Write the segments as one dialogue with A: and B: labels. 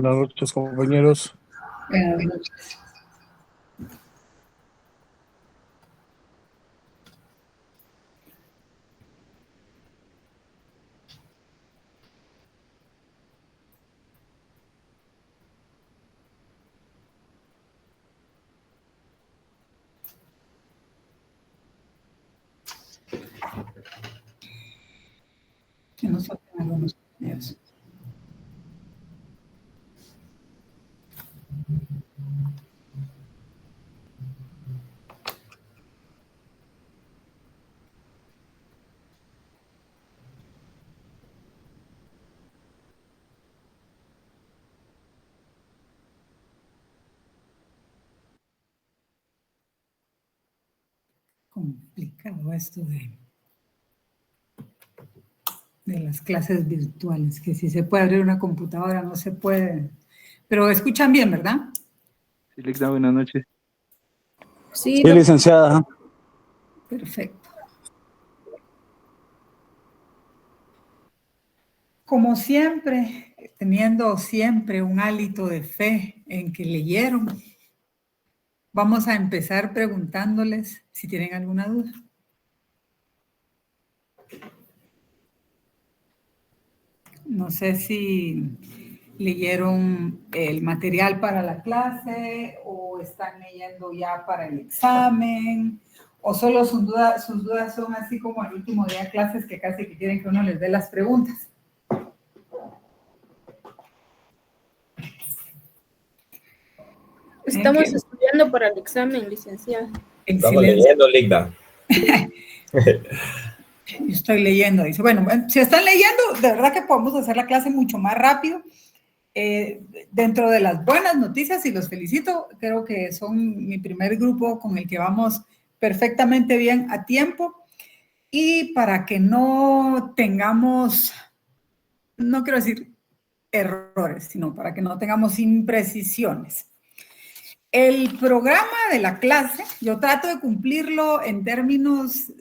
A: Buenas noches, compañeros.
B: Buenas noches. Que nos faltan algunos compañeros. Complicado esto de las clases virtuales, que si se puede abrir una computadora, no se puede. Pero escuchan bien, ¿verdad?
C: Sí, Ligda, buenas noches.
A: Sí, licenciada.
B: Perfecto. Como siempre, teniendo siempre un hálito de fe en que leyeron, vamos a empezar preguntándoles si tienen alguna duda. No sé si leyeron el material para la clase o están leyendo ya para el examen o solo sus dudas son así como el último día de clases que casi que quieren que uno les dé las preguntas.
D: Estamos estudiando para el examen, licenciada.
E: Estamos leyendo, Ligda.
B: Estoy leyendo, dice. Bueno, si están leyendo, de verdad que podemos hacer la clase mucho más rápido. Dentro de las buenas noticias, y los felicito, creo que son mi primer grupo con el que vamos perfectamente bien a tiempo. Y para que no tengamos, no quiero decir errores, sino para que no tengamos imprecisiones. El programa de la clase, yo trato de cumplirlo en términos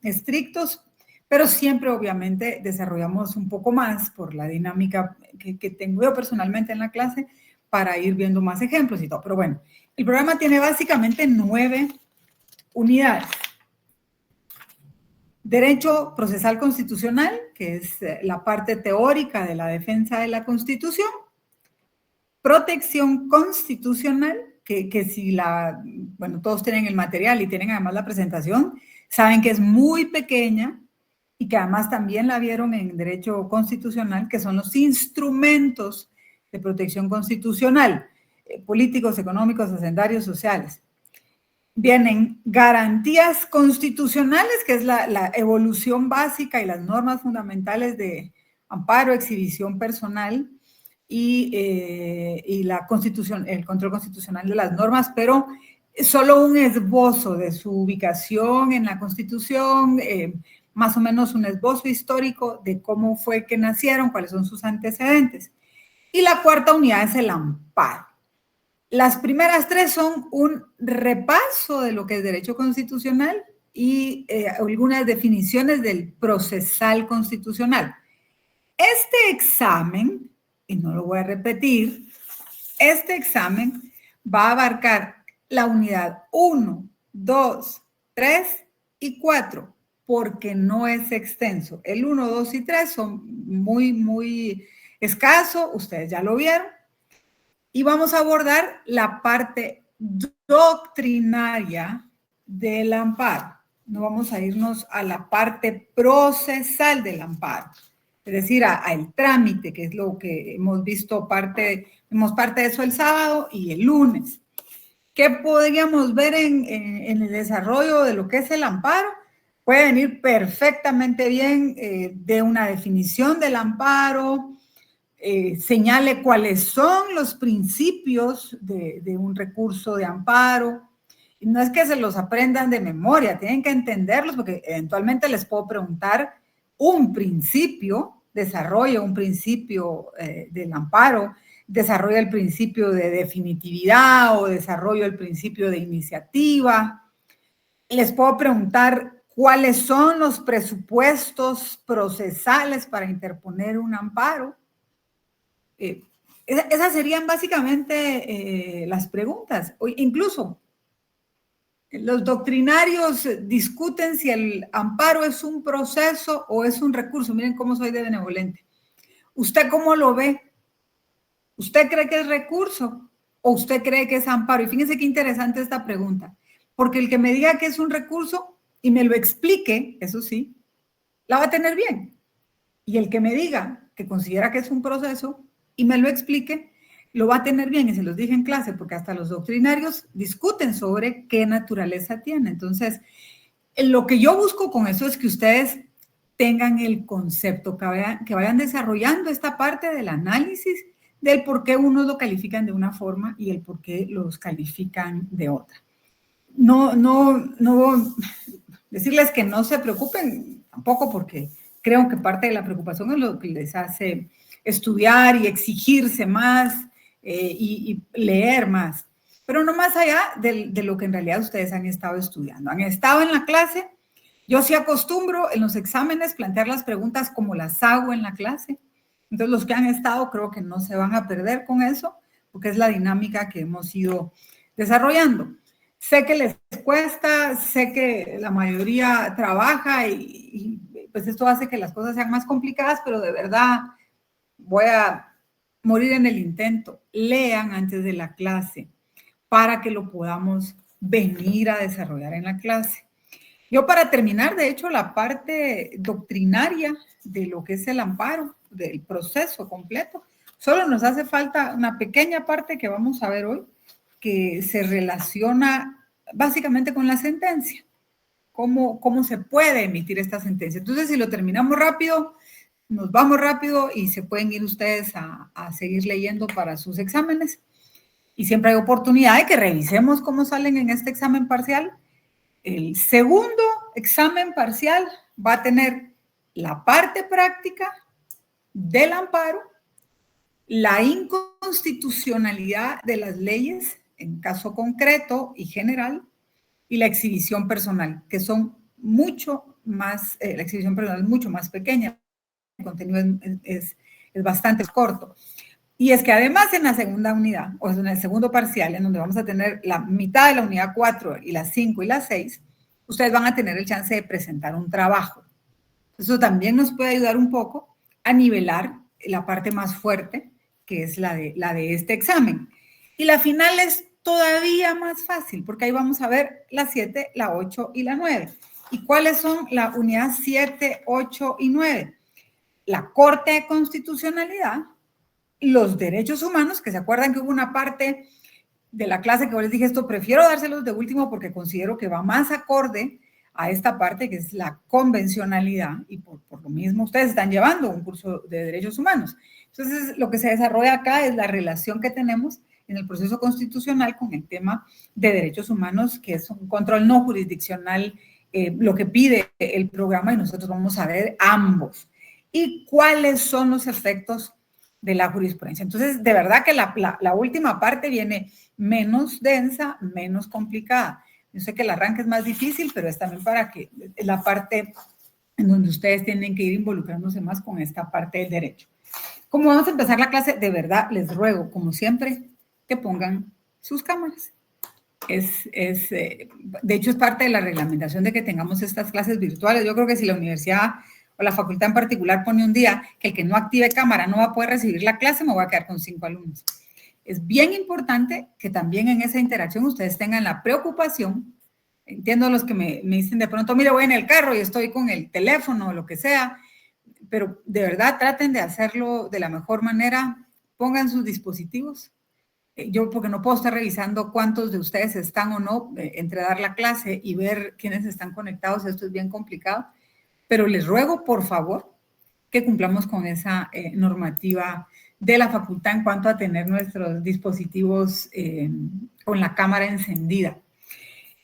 B: estrictos, pero siempre obviamente desarrollamos un poco más por la dinámica que tengo yo personalmente en la clase para ir viendo más ejemplos y todo. Pero bueno, el programa tiene básicamente 9 unidades. Derecho procesal constitucional, que es la parte teórica de la defensa de la Constitución. Protección constitucional, que si bueno, todos tienen el material y tienen además la presentación, saben que es muy pequeña y que además también la vieron en Derecho Constitucional, que son los instrumentos de protección constitucional, políticos, económicos, hacendarios, sociales. Vienen garantías constitucionales, que es la evolución básica y las normas fundamentales de amparo, exhibición personal y la constitución, el control constitucional de las normas, pero solo un esbozo de su ubicación en la Constitución, más o menos un esbozo histórico de cómo fue que nacieron, cuáles son sus antecedentes. Y la cuarta unidad es el amparo. Las primeras 3 son un repaso de lo que es derecho constitucional y algunas definiciones del procesal constitucional. Este examen, y no lo voy a repetir, este examen va a abarcar la unidad 1, 2, 3 y 4, porque no es extenso. El 1, 2 y 3 son muy escasos, ustedes ya lo vieron. Y vamos a abordar la parte doctrinaria del amparo. No vamos a irnos a la parte procesal del amparo, es decir, al trámite, que es lo que hemos visto vimos parte de eso el sábado y el lunes. ¿Qué podríamos ver en el desarrollo de lo que es el amparo? Puede venir perfectamente bien de una definición del amparo, señale cuáles son los principios de un recurso de amparo. Y no es que se los aprendan de memoria, tienen que entenderlos porque eventualmente les puedo preguntar un principio, desarrolla un principio del amparo, desarrolla el principio de definitividad o desarrolla el principio de iniciativa. Les puedo preguntar cuáles son los presupuestos procesales para interponer un amparo. Esas serían básicamente las preguntas. Incluso los doctrinarios discuten si el amparo es un proceso o es un recurso. Miren cómo soy de benevolente. ¿Usted cómo lo ve? ¿Usted cree que es recurso o usted cree que es amparo? Y fíjense qué interesante esta pregunta, porque el que me diga que es un recurso y me lo explique, eso sí, la va a tener bien. Y el que me diga que considera que es un proceso y me lo explique, lo va a tener bien. Y se los dije en clase, porque hasta los doctrinarios discuten sobre qué naturaleza tiene. Entonces, lo que yo busco con eso es que ustedes tengan el concepto, que vayan desarrollando esta parte del análisis del por qué unos lo califican de una forma y el por qué los califican de otra. No decirles que no se preocupen tampoco, porque creo que parte de la preocupación es lo que les hace estudiar y exigirse más y leer más, pero no más allá de lo que en realidad ustedes han estado estudiando. Han estado en la clase. Yo sí acostumbro en los exámenes plantear las preguntas como las hago en la clase. Entonces, los que han estado creo que no se van a perder con eso, porque es la dinámica que hemos ido desarrollando. Sé que les cuesta, sé que la mayoría trabaja y pues esto hace que las cosas sean más complicadas, pero de verdad voy a morir en el intento. Lean antes de la clase para que lo podamos venir a desarrollar en la clase. Yo, para terminar, de hecho, la parte doctrinaria de lo que es el amparo, del proceso completo, solo nos hace falta una pequeña parte que vamos a ver hoy, que se relaciona básicamente con la sentencia, cómo se puede emitir esta sentencia. Entonces, si lo terminamos rápido, nos vamos rápido y se pueden ir ustedes a seguir leyendo para sus exámenes. Y siempre hay oportunidad de que revisemos cómo salen en este examen parcial. El segundo examen parcial va a tener la parte práctica del amparo, la inconstitucionalidad de las leyes en caso concreto y general, y la exhibición personal, que son mucho más, la exhibición personal es mucho más pequeña, el contenido es bastante corto. Y es que además en la segunda unidad, o en el segundo parcial, en donde vamos a tener la mitad de la unidad 4 y las 5 y las 6, ustedes van a tener el chance de presentar un trabajo. Eso también nos puede ayudar un poco a nivelar la parte más fuerte, que es la de este examen. Y la final es todavía más fácil, porque ahí vamos a ver la 7, la 8 y la 9. ¿Y cuáles son la unidad 7, 8 y 9? La Corte de Constitucionalidad, los derechos humanos, que se acuerdan que hubo una parte de la clase que yo les dije, esto prefiero dárselos de último porque considero que va más acorde a esta parte que es la convencionalidad, y por lo mismo ustedes están llevando un curso de derechos humanos. Entonces, lo que se desarrolla acá es la relación que tenemos en el proceso constitucional con el tema de derechos humanos, que es un control no jurisdiccional, lo que pide el programa, y nosotros vamos a ver ambos. ¿Y cuáles son los efectos de la jurisprudencia? Entonces, de verdad que la última parte viene menos densa, menos complicada. Yo sé que el arranque es más difícil, pero es también para que la parte en donde ustedes tienen que ir involucrándose más con esta parte del derecho. Como vamos a empezar la clase, de verdad les ruego, como siempre, que pongan sus cámaras. De hecho, es parte de la reglamentación de que tengamos estas clases virtuales. Yo creo que si la universidad o la facultad en particular pone un día que el que no active cámara no va a poder recibir la clase, me voy a quedar con 5 alumnos. Es bien importante que también en esa interacción ustedes tengan la preocupación. Entiendo a los que me dicen de pronto, mire, voy en el carro y estoy con el teléfono o lo que sea, pero de verdad traten de hacerlo de la mejor manera. Pongan sus dispositivos. Yo, porque no puedo estar revisando cuántos de ustedes están o no, entre dar la clase y ver quiénes están conectados, esto es bien complicado, pero les ruego, por favor, que cumplamos con esa normativa de la facultad en cuanto a tener nuestros dispositivos con la cámara encendida.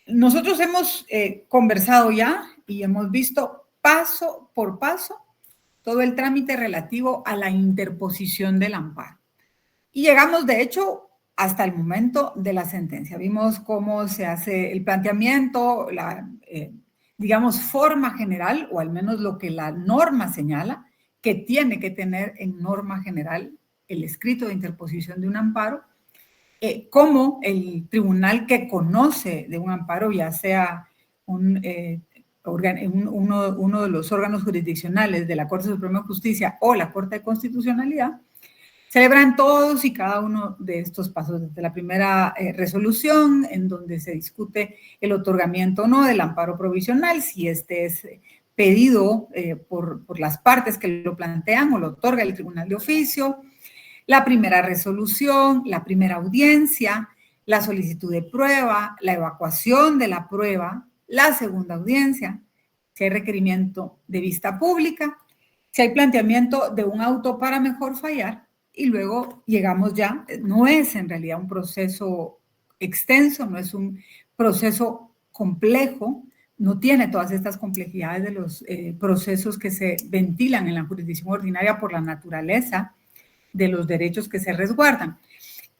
B: Nosotros hemos conversado ya y hemos visto paso por paso todo el trámite relativo a la interposición del amparo. Y llegamos, de hecho, hasta el momento de la sentencia. Vimos cómo se hace el planteamiento, la, digamos, forma general, o al menos lo que la norma señala, que tiene que tener en norma general el escrito de interposición de un amparo, como el tribunal que conoce de un amparo, ya sea uno de los órganos jurisdiccionales de la Corte Suprema de Justicia o la Corte de Constitucionalidad, celebran todos y cada uno de estos pasos, desde la primera resolución, en donde se discute el otorgamiento o no del amparo provisional, si este es pedido por las partes que lo plantean o lo otorga el tribunal de oficio, la primera resolución, la primera audiencia, la solicitud de prueba, la evacuación de la prueba, la segunda audiencia, si hay requerimiento de vista pública, si hay planteamiento de un auto para mejor fallar, y luego llegamos ya, no es en realidad un proceso extenso, no es un proceso complejo, no tiene todas estas complejidades de los procesos que se ventilan en la jurisdicción ordinaria por la naturaleza de los derechos que se resguardan.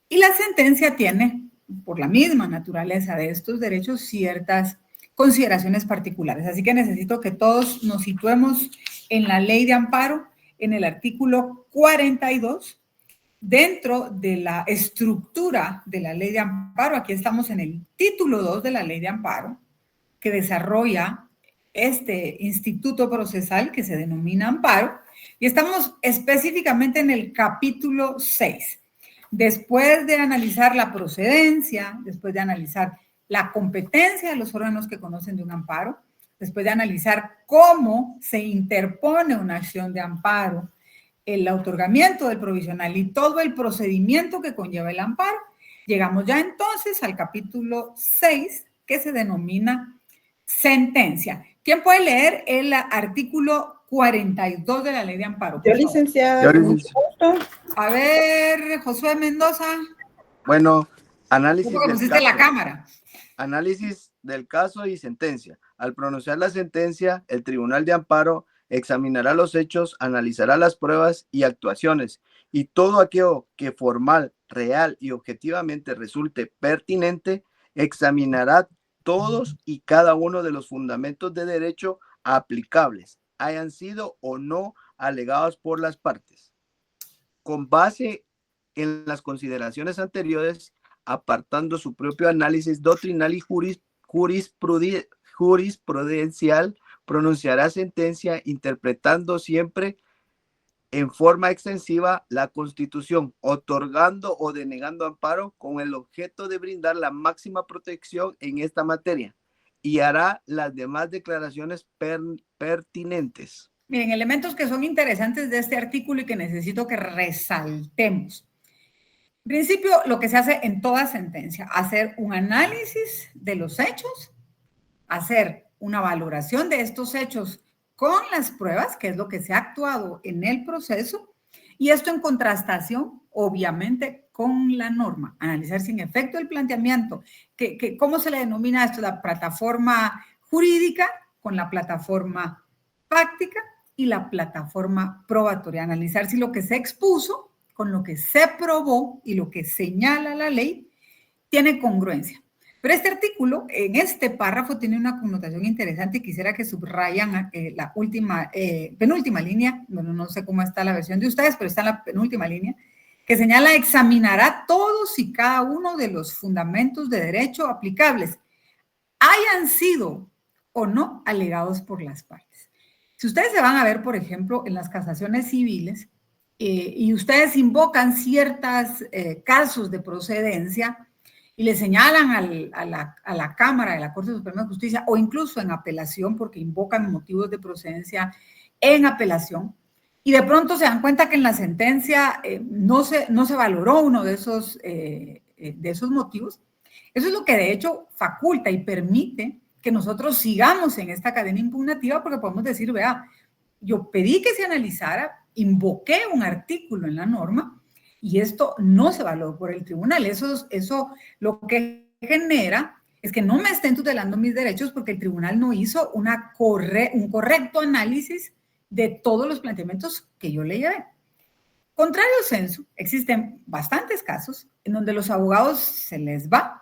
B: Y la sentencia tiene, por la misma naturaleza de estos derechos, ciertas consideraciones particulares. Así que necesito que todos nos situemos en la ley de amparo, en el artículo 42, dentro de la estructura de la ley de amparo. Aquí estamos en el título 2 de la ley de amparo, que desarrolla este instituto procesal que se denomina amparo, y estamos específicamente en el capítulo 6. Después de analizar la procedencia, después de analizar la competencia de los órganos que conocen de un amparo, después de analizar cómo se interpone una acción de amparo, el otorgamiento del provisional y todo el procedimiento que conlleva el amparo, llegamos ya entonces al capítulo 6, que se denomina sentencia. ¿Quién puede leer el artículo 42 de la ley de amparo?
D: Yo, licenciada, con mucho gusto.
B: A ver, Josué Mendoza.
F: Bueno, análisis
B: ¿Cómo
F: del
B: conociste la
F: caso.
B: cámara?
F: Análisis del caso y sentencia. Al pronunciar la sentencia, el Tribunal de Amparo examinará los hechos, analizará las pruebas y actuaciones, y todo aquello que formal, real y objetivamente resulte pertinente, examinará todos y cada uno de los fundamentos de derecho aplicables, hayan sido o no alegados por las partes. Con base en las consideraciones anteriores, apartando su propio análisis doctrinal y jurisprudencial, pronunciará sentencia interpretando siempre en forma extensiva la Constitución, otorgando o denegando amparo con el objeto de brindar la máxima protección en esta materia, y hará las demás declaraciones pertinentes.
B: Miren, elementos que son interesantes de este artículo y que necesito que resaltemos. En principio, lo que se hace en toda sentencia, hacer un análisis de los hechos, hacer una valoración de estos hechos con las pruebas, que es lo que se ha actuado en el proceso, y esto en contrastación, obviamente, con la norma. Analizar si en efecto el planteamiento, ¿cómo se le denomina esto? La plataforma jurídica con la plataforma práctica y la plataforma probatoria. Analizar si lo que se expuso con lo que se probó y lo que señala la ley tiene congruencia. Pero este artículo, en este párrafo, tiene una connotación interesante y quisiera que subrayan la penúltima línea, bueno, no sé cómo está la versión de ustedes, pero está en la penúltima línea, que señala: examinará todos y cada uno de los fundamentos de derecho aplicables, hayan sido o no alegados por las partes. Si ustedes se van a ver, por ejemplo, en las casaciones civiles, y ustedes invocan ciertos casos de procedencia y le señalan a la Cámara de la Corte Suprema de Justicia, o incluso en apelación, porque invocan motivos de procedencia en apelación, y de pronto se dan cuenta que en la sentencia no se valoró uno de esos motivos. Eso es lo que de hecho faculta y permite que nosotros sigamos en esta cadena impugnativa, porque podemos decir: vea, yo pedí que se analizara, invoqué un artículo en la norma y esto no se valoró por el tribunal. Eso lo que genera es que no me estén tutelando mis derechos porque el tribunal no hizo un correcto análisis de todos los planteamientos que yo le llevé. Contrario censo, existen bastantes casos en donde los abogados se les va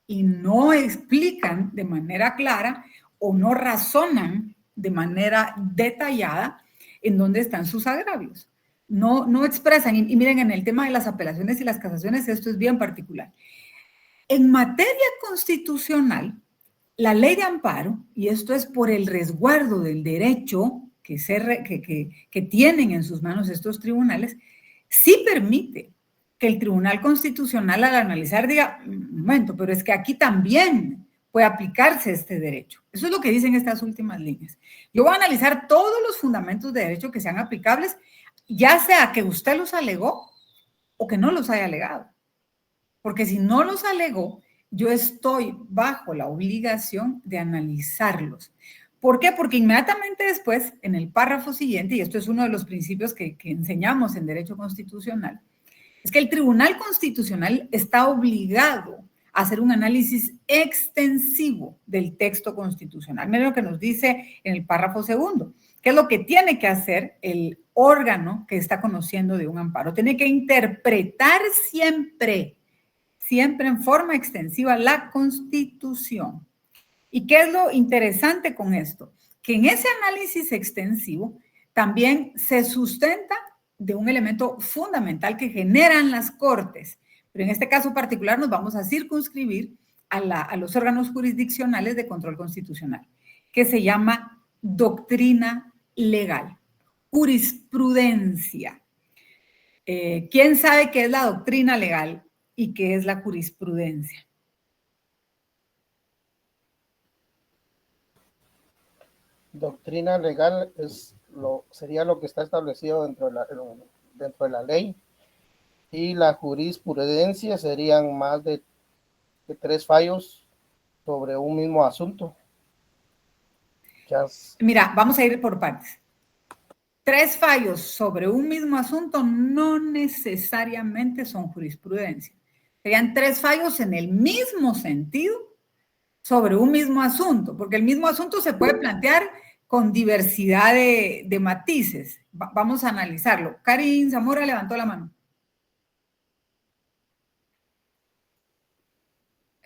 B: y no explican de manera clara o no razonan de manera detallada en dónde están sus agravios. no expresan, y miren, en el tema de las apelaciones y las casaciones, esto es bien particular. En materia constitucional, la ley de amparo, y esto es por el resguardo del derecho que tienen en sus manos estos tribunales, sí permite que el Tribunal Constitucional al analizar diga, un momento, pero es que aquí también puede aplicarse este derecho. Eso es lo que dicen estas últimas líneas. Yo voy a analizar todos los fundamentos de derecho que sean aplicables, ya sea que usted los alegó o que no los haya alegado. Porque si no los alegó, yo estoy bajo la obligación de analizarlos. ¿Por qué? Porque inmediatamente después, en el párrafo siguiente, y esto es uno de los principios que enseñamos en Derecho Constitucional, es que el Tribunal Constitucional está obligado a hacer un análisis extensivo del texto constitucional. Miren lo que nos dice en el párrafo segundo, que es lo que tiene que hacer el órgano que está conociendo de un amparo. Tiene que interpretar siempre en forma extensiva la Constitución. ¿Y qué es lo interesante con esto? Que en ese análisis extensivo también se sustenta de un elemento fundamental que generan las Cortes. Pero en este caso particular nos vamos a circunscribir a los órganos jurisdiccionales de control constitucional, que se llama doctrina legal, jurisprudencia. ¿Quién sabe qué es la doctrina legal y qué es la jurisprudencia?
G: Doctrina legal sería lo que está establecido dentro de la ley, y la jurisprudencia serían más de 3 fallos sobre un mismo asunto.
B: Mira, vamos a ir por partes. 3 fallos sobre un mismo asunto no necesariamente son jurisprudencia. Serían 3 fallos en el mismo sentido sobre un mismo asunto, porque el mismo asunto se puede plantear con diversidad de matices. Vamos a analizarlo. Karin Zamora levantó la mano.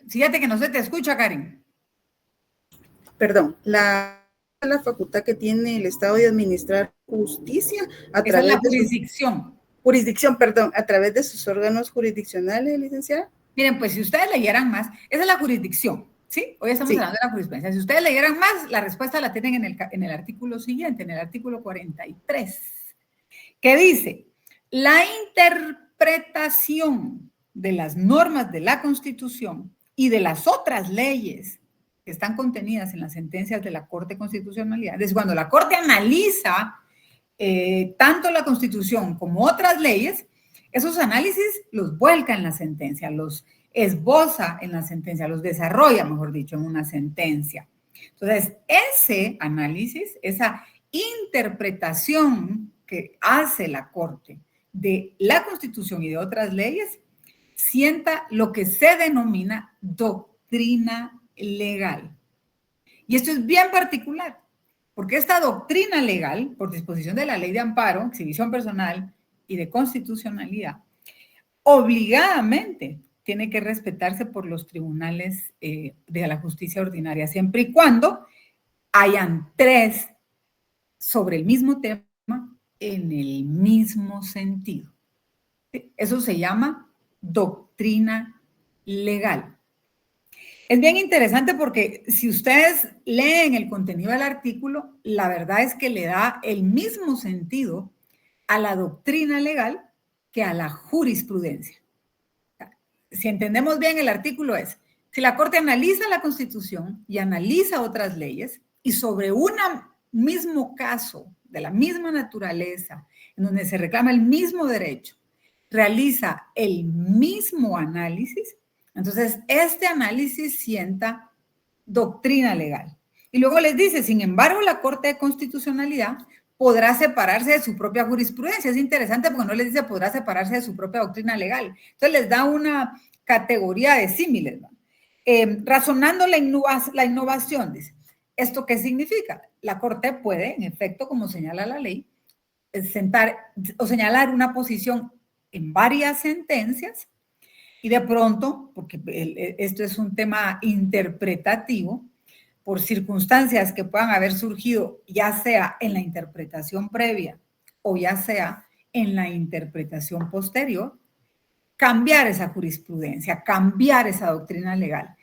B: Fíjate que no se te escucha, Karin.
D: Perdón, la facultad que tiene el Estado de administrar justicia a
B: Esa
D: través
B: es la
D: de
B: jurisdicción.
D: a través de sus órganos jurisdiccionales, licenciada.
B: Miren, pues si ustedes leyeran más, esa es la jurisdicción, ¿sí? Hoy estamos hablando de la jurisprudencia. Si ustedes leyeran más, la respuesta la tienen en el artículo siguiente, en el artículo 43, que dice, la interpretación de las normas de la Constitución y de las otras leyes que están contenidas en las sentencias de la Corte de Constitucionalidad, es cuando la Corte analiza tanto la Constitución como otras leyes, esos análisis los vuelca en la sentencia, los esboza en la sentencia, los desarrolla, mejor dicho, en una sentencia. Entonces, ese análisis, esa interpretación que hace la Corte de la Constitución y de otras leyes, sienta lo que se denomina doctrina legal. Y esto es bien particular, porque esta doctrina legal, por disposición de la Ley de Amparo, Exhibición Personal y de Constitucionalidad, obligadamente tiene que respetarse por los tribunales de la justicia ordinaria, siempre y cuando hayan 3 sobre el mismo tema en el mismo sentido. Eso se llama doctrina legal. Es bien interesante porque si ustedes leen el contenido del artículo, la verdad es que le da el mismo sentido a la doctrina legal que a la jurisprudencia. Si entendemos bien el artículo es, si la Corte analiza la Constitución y analiza otras leyes y sobre un mismo caso de la misma naturaleza, en donde se reclama el mismo derecho, realiza el mismo análisis, entonces este análisis sienta doctrina legal. Y luego les dice, sin embargo, la Corte de Constitucionalidad podrá separarse de su propia jurisprudencia. Es interesante porque no les dice podrá separarse de su propia doctrina legal. Entonces les da una categoría de símiles, ¿no? Razonando la innovación, dice. ¿Esto qué significa? La Corte puede, en efecto, como señala la ley, señalar una posición en varias sentencias y de pronto, porque esto es un tema interpretativo, por circunstancias que puedan haber surgido, ya sea en la interpretación previa o ya sea en la interpretación posterior, cambiar esa jurisprudencia, cambiar esa doctrina legal.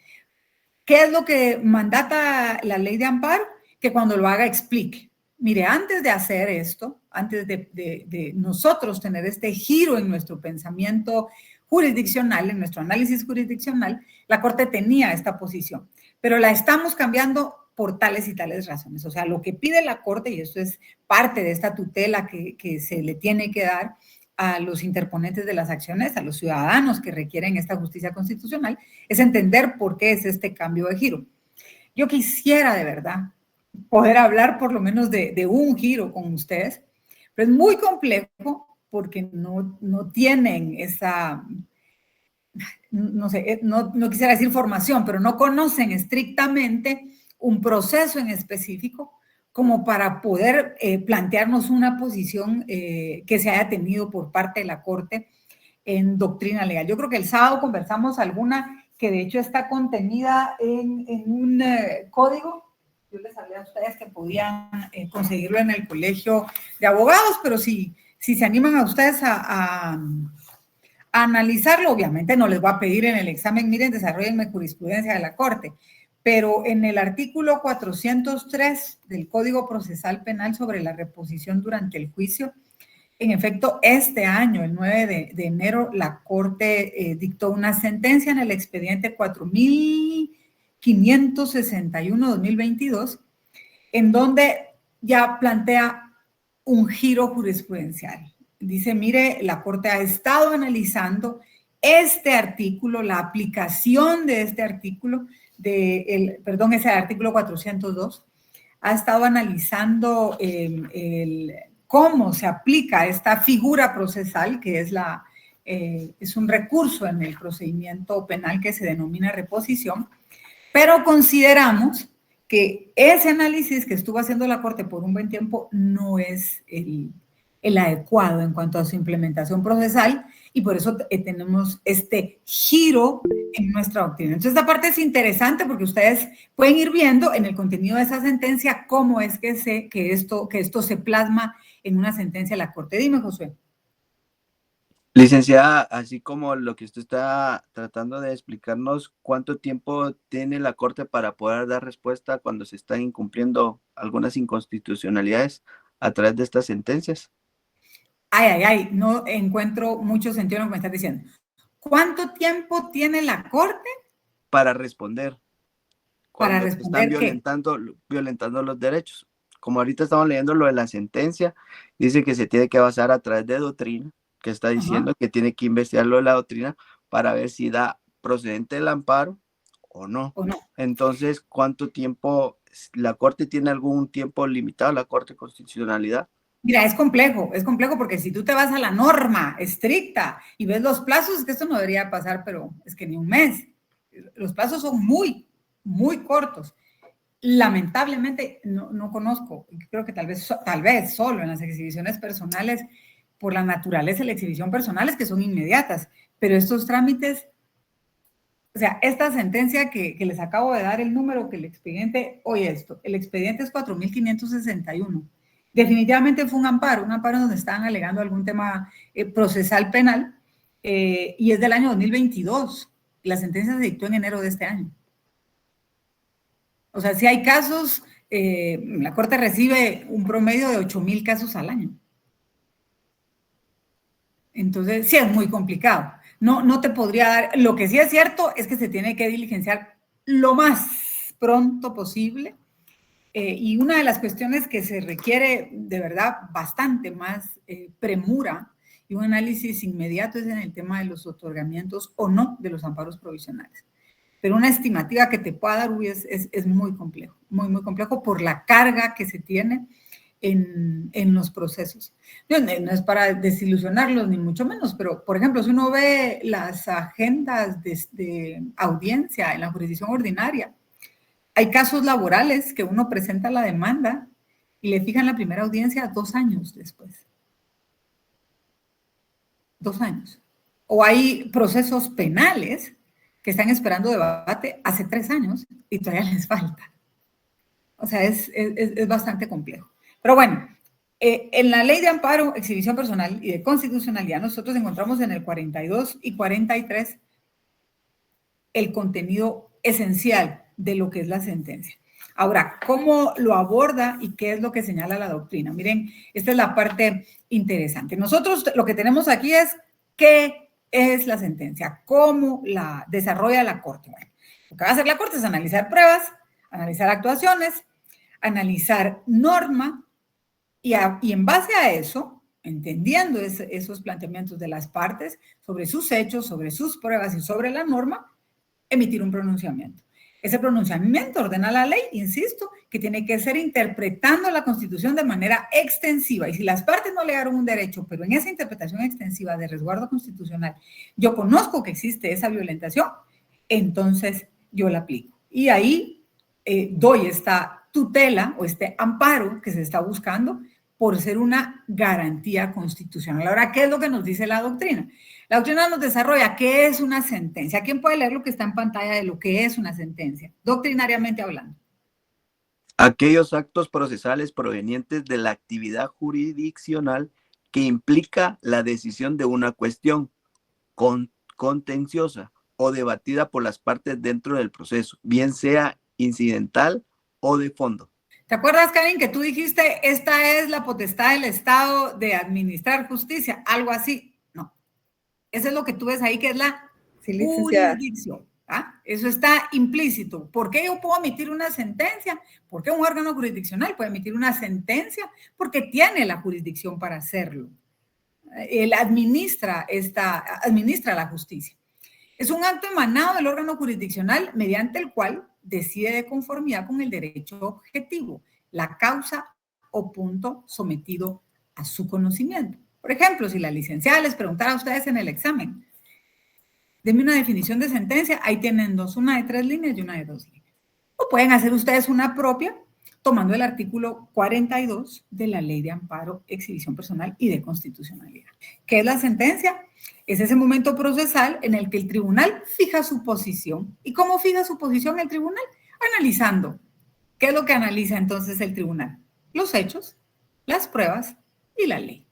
B: ¿Qué es lo que mandata la ley de amparo? Que cuando lo haga explique. Mire, antes de hacer esto, antes de nosotros tener este giro en nuestro pensamiento jurisdiccional, en nuestro análisis jurisdiccional, la Corte tenía esta posición, pero la estamos cambiando por tales y tales razones. O sea, lo que pide la Corte, y esto es parte de esta tutela que se le tiene que dar a los interponentes de las acciones, a los ciudadanos que requieren esta justicia constitucional, es entender por qué es este cambio de giro. Yo quisiera de verdad poder hablar por lo menos de un giro con ustedes, pero es muy complejo porque no tienen esa, no sé, no quisiera decir formación, pero no conocen estrictamente un proceso en específico como para poder plantearnos una posición que se haya tenido por parte de la Corte en doctrina legal. Yo creo que el sábado conversamos alguna que de hecho está contenida en un código. Yo les hablé a ustedes que podían conseguirlo en el colegio de abogados, pero si se animan a ustedes a analizarlo, obviamente no les voy a pedir en el examen, miren, desarrollenme jurisprudencia de la Corte, pero en el artículo 403 del Código Procesal Penal sobre la reposición durante el juicio, en efecto, este año, el 9 de enero, la Corte dictó una sentencia en el expediente 4561-2022, en donde ya plantea un giro jurisprudencial. Dice, mire, la Corte ha estado analizando este artículo, la aplicación de este artículo, ese artículo 402, ha estado analizando cómo se aplica esta figura procesal, que es un recurso en el procedimiento penal que se denomina reposición, pero consideramos que ese análisis que estuvo haciendo la Corte por un buen tiempo no es el adecuado en cuanto a su implementación procesal, y por eso tenemos este giro en nuestra doctrina. Entonces, esta parte es interesante porque ustedes pueden ir viendo en el contenido de esa sentencia cómo es que esto se plasma en una sentencia de la Corte. Dime, Josué.
F: Licenciada, así como lo que usted está tratando de explicarnos, ¿cuánto tiempo tiene la Corte para poder dar respuesta cuando se están incumpliendo algunas inconstitucionalidades a través de estas sentencias?
B: No encuentro mucho sentido en lo que me estás diciendo. ¿Cuánto tiempo tiene la Corte?
F: Para responder.
B: Para
F: Cuando
B: responder
F: están violentando los derechos. Como ahorita estamos leyendo lo de la sentencia, dice que se tiene que basar a través de doctrina, que está diciendo que tiene que investigar lo de la doctrina para ver si da procedente el amparo o no. Entonces, ¿cuánto tiempo? ¿La Corte tiene algún tiempo limitado, la Corte de Constitucionalidad?
B: Mira, es complejo porque si tú te vas a la norma estricta y ves los plazos, es que esto no debería pasar, pero es que ni un mes. Los plazos son muy, muy cortos. Lamentablemente no conozco, creo que tal vez solo en las exhibiciones personales, por la naturaleza de la exhibición personal, es que son inmediatas, pero estos trámites, o sea, esta sentencia que les acabo de dar el número, que el expediente, el expediente es 4561. Definitivamente fue un amparo donde estaban alegando algún tema procesal penal, y es del año 2022. La sentencia se dictó en enero de este año. O sea, si hay casos, la Corte recibe un promedio de 8,000 casos al año. Entonces, sí es muy complicado. No te podría dar, lo que sí es cierto es que se tiene que diligenciar lo más pronto posible, y una de las cuestiones que se requiere de verdad bastante más premura y un análisis inmediato es en el tema de los otorgamientos o no de los amparos provisionales. Pero una estimativa que te pueda dar es muy complejo, muy, muy complejo por la carga que se tiene en los procesos. No es para desilusionarlos ni mucho menos, pero por ejemplo, si uno ve las agendas de audiencia en la jurisdicción ordinaria, hay casos laborales que uno presenta la demanda y le fijan la primera audiencia 2 años después. 2 años. O hay procesos penales que están esperando debate hace 3 años y todavía les falta. O sea, es bastante complejo. Pero bueno, En la ley de amparo, exhibición personal y de constitucionalidad, nosotros encontramos en el 42 y 43 el contenido esencial de lo que es la sentencia. Ahora, ¿cómo lo aborda y qué es lo que señala la doctrina? Miren, esta es la parte interesante. Nosotros lo que tenemos aquí es qué es la sentencia, cómo la desarrolla la Corte. Bueno, lo que va a hacer la Corte es analizar pruebas, analizar actuaciones, analizar norma y en base a eso, entendiendo esos planteamientos de las partes sobre sus hechos, sobre sus pruebas y sobre la norma, emitir un pronunciamiento. Ese pronunciamiento ordena la ley, insisto, que tiene que ser interpretando la Constitución de manera extensiva. Y si las partes no alegaron un derecho, pero en esa interpretación extensiva de resguardo constitucional, yo conozco que existe esa violentación, entonces yo la aplico. Y ahí doy esta tutela o este amparo que se está buscando por ser una garantía constitucional. Ahora, ¿qué es lo que nos dice la doctrina? La doctrina nos desarrolla qué es una sentencia. ¿Quién puede leer lo que está en pantalla de lo que es una sentencia, doctrinariamente hablando?
F: Aquellos actos procesales provenientes de la actividad jurisdiccional que implica la decisión de una cuestión contenciosa o debatida por las partes dentro del proceso, bien sea incidental o de fondo.
B: ¿Te acuerdas, Karin, que tú dijiste, esta es la potestad del Estado de administrar justicia? Algo así. No. Eso es lo que tú ves ahí, que es la jurisdicción. ¿Ah? Eso está implícito. ¿Por qué yo puedo emitir una sentencia? ¿Por qué un órgano jurisdiccional puede emitir una sentencia? Porque tiene la jurisdicción para hacerlo. Él administra la justicia. Es un acto emanado del órgano jurisdiccional mediante el cual decide de conformidad con el derecho objetivo, la causa o punto sometido a su conocimiento. Por ejemplo, si la licenciada les preguntara a ustedes en el examen, denme una definición de sentencia, ahí tienen dos, una de 3 líneas y una de 2 líneas. O pueden hacer ustedes una propia tomando el artículo 42 de la Ley de Amparo, Exhibición Personal y de Constitucionalidad. ¿Qué es la sentencia? Es ese momento procesal en el que el tribunal fija su posición. ¿Y cómo fija su posición el tribunal? Analizando. ¿Qué es lo que analiza entonces el tribunal? Los hechos, las pruebas y la ley.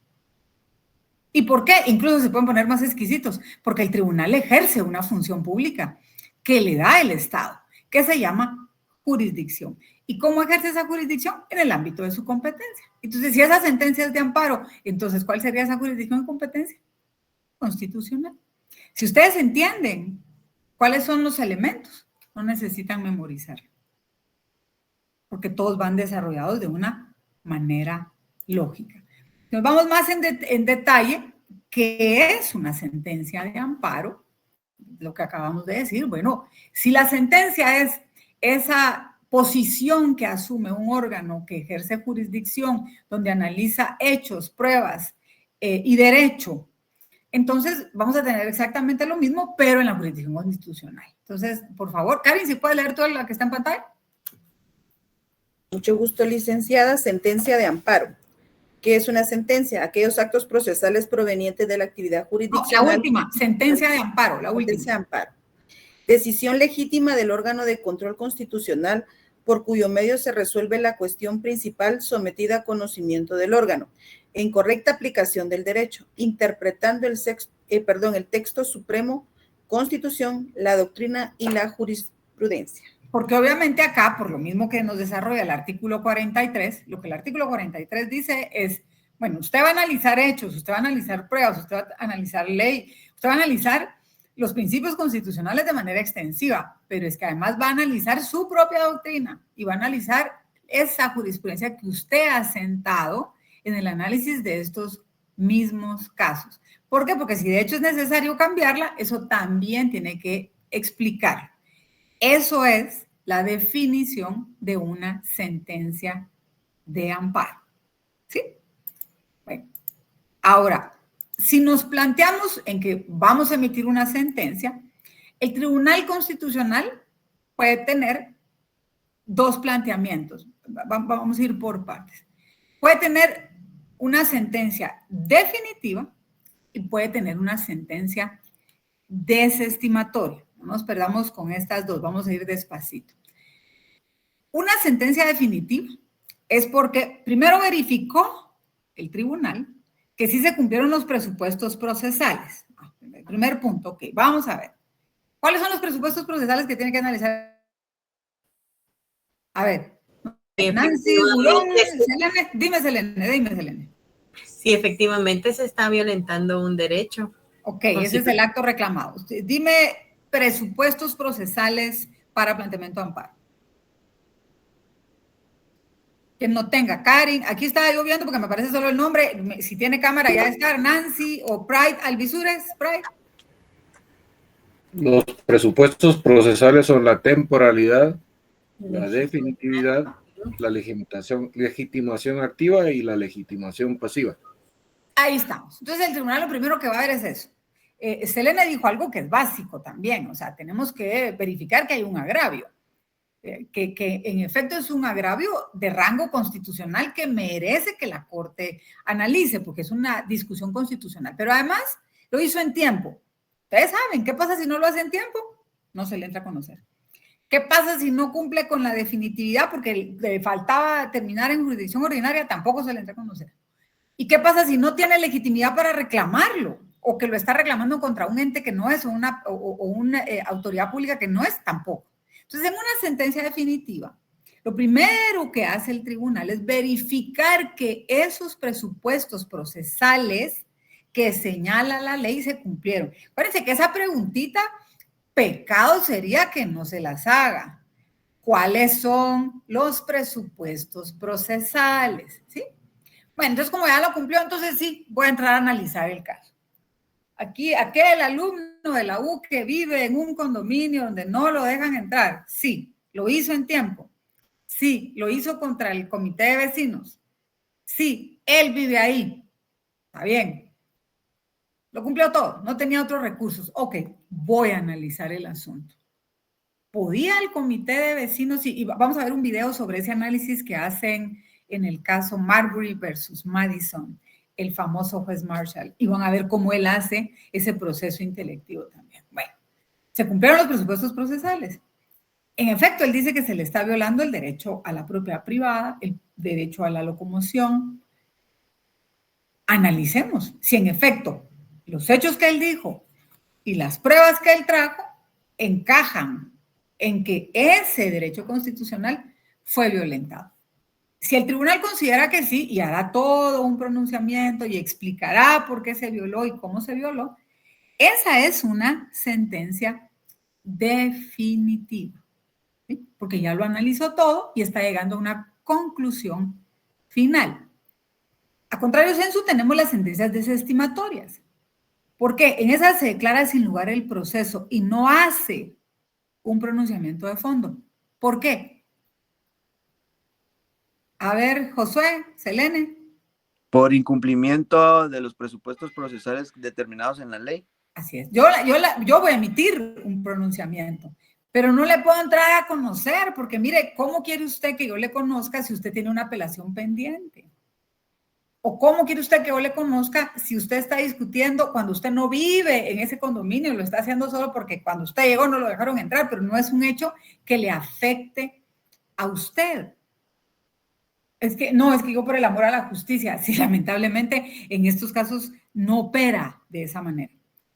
B: ¿Y por qué? Incluso se pueden poner más exquisitos, porque el tribunal ejerce una función pública que le da el Estado, que se llama jurisdicción. ¿Y cómo ejerce esa jurisdicción? En el ámbito de su competencia. Entonces, si esa sentencia es de amparo, entonces, ¿cuál sería esa jurisdicción de competencia? Constitucional. Si ustedes entienden cuáles son los elementos, no necesitan memorizar, porque todos van desarrollados de una manera lógica. Nos vamos más en detalle. ¿Qué es una sentencia de amparo? Lo que acabamos de decir. Bueno, si la sentencia es esa posición que asume un órgano que ejerce jurisdicción, donde analiza hechos, pruebas y derecho, entonces vamos a tener exactamente lo mismo, pero en la jurisdicción constitucional. Entonces, por favor, Karin, ¿si puede leer toda la que está en pantalla?
D: Mucho gusto, licenciada. Sentencia de amparo. ¿Qué es una sentencia? Aquellos actos procesales provenientes de la actividad jurisdiccional.
B: No, la última, sentencia de amparo, la última.
D: Sentencia de amparo. Decisión legítima del órgano de control constitucional por cuyo medio se resuelve la cuestión principal sometida a conocimiento del órgano, en correcta aplicación del derecho, interpretando el texto supremo, Constitución, la doctrina y la jurisprudencia.
B: Porque obviamente acá, por lo mismo que nos desarrolla el artículo 43, lo que el artículo 43 dice es, bueno, usted va a analizar hechos, usted va a analizar pruebas, usted va a analizar ley, usted va a analizar los principios constitucionales de manera extensiva, pero es que además va a analizar su propia doctrina y va a analizar esa jurisprudencia que usted ha sentado en el análisis de estos mismos casos. ¿Por qué? Porque si de hecho es necesario cambiarla, eso también tiene que explicar. Eso es la definición de una sentencia de amparo. ¿Sí? Bueno, ahora, si nos planteamos en que vamos a emitir una sentencia, el Tribunal Constitucional puede tener dos planteamientos. Vamos a ir por partes. Puede tener una sentencia definitiva y puede tener una sentencia desestimatoria. No nos perdamos con estas dos, vamos a ir despacito. Una sentencia definitiva es porque primero verificó el tribunal que sí se cumplieron los presupuestos procesales. El primer punto, ok, vamos a ver. ¿Cuáles son los presupuestos procesales que tiene que analizar? A ver, Nancy, Burón, Selene, dime Selene.
H: Sí, efectivamente se está violentando un derecho.
B: Ok, ese es el acto reclamado. Dime presupuestos procesales para planteamiento de amparo. Que no tenga. Karin, aquí estaba yo viendo porque me aparece solo el nombre. Si tiene cámara ya está. Nancy o Pride Alvisures. Pride.
I: Los presupuestos procesales son la temporalidad, la definitividad, la legitimación activa y la legitimación pasiva.
B: Ahí estamos. Entonces el tribunal lo primero que va a ver es eso. Selene dijo algo que es básico también. O sea, tenemos que verificar que hay un agravio. Que en efecto es un agravio de rango constitucional que merece que la Corte analice, porque es una discusión constitucional. Pero además lo hizo en tiempo. Ustedes saben, ¿qué pasa si no lo hace en tiempo? No se le entra a conocer. ¿Qué pasa si no cumple con la definitividad porque le faltaba terminar en jurisdicción ordinaria? Tampoco se le entra a conocer. ¿Y qué pasa si no tiene legitimidad para reclamarlo? O que lo está reclamando contra un ente que no es, o una autoridad pública que no es tampoco. Entonces, en una sentencia definitiva, lo primero que hace el tribunal es verificar que esos presupuestos procesales que señala la ley se cumplieron. Acuérdense que esa preguntita, pecado sería que no se las haga. ¿Cuáles son los presupuestos procesales? ¿Sí? Bueno, entonces como ya lo cumplió, entonces sí, voy a entrar a analizar el caso. Aquí, aquel alumno de la U que vive en un condominio donde no lo dejan entrar, sí, lo hizo en tiempo, sí, lo hizo contra el comité de vecinos, sí, él vive ahí, está bien, lo cumplió todo, no tenía otros recursos, ok, voy a analizar el asunto. ¿Podía el comité de vecinos, y vamos a ver un video sobre ese análisis que hacen en el caso Marbury versus Madison, el famoso juez Marshall, y van a ver cómo él hace ese proceso intelectivo también. Bueno, se cumplieron los presupuestos procesales. En efecto, él dice que se le está violando el derecho a la propiedad privada, el derecho a la locomoción. Analicemos si en efecto los hechos que él dijo y las pruebas que él trajo encajan en que ese derecho constitucional fue violentado. Si el tribunal considera que sí y hará todo un pronunciamiento y explicará por qué se violó y cómo se violó, esa es una sentencia definitiva, ¿sí? Porque ya lo analizó todo y está llegando a una conclusión final. A contrario sensu, tenemos las sentencias desestimatorias. ¿Por qué? En esas se declara sin lugar el proceso y no hace un pronunciamiento de fondo. ¿Por qué? A ver, Josué, Selene.
F: Por incumplimiento de los presupuestos procesales determinados en la ley.
B: Así es. Yo voy a emitir un pronunciamiento, pero no le puedo entrar a conocer, porque mire, ¿cómo quiere usted que yo le conozca si usted tiene una apelación pendiente? ¿O cómo quiere usted que yo le conozca si usted está discutiendo cuando usted no vive en ese condominio, lo está haciendo solo porque cuando usted llegó no lo dejaron entrar, pero no es un hecho que le afecte a usted? Es que yo por el amor a la justicia, sí, lamentablemente en estos casos no opera de esa manera.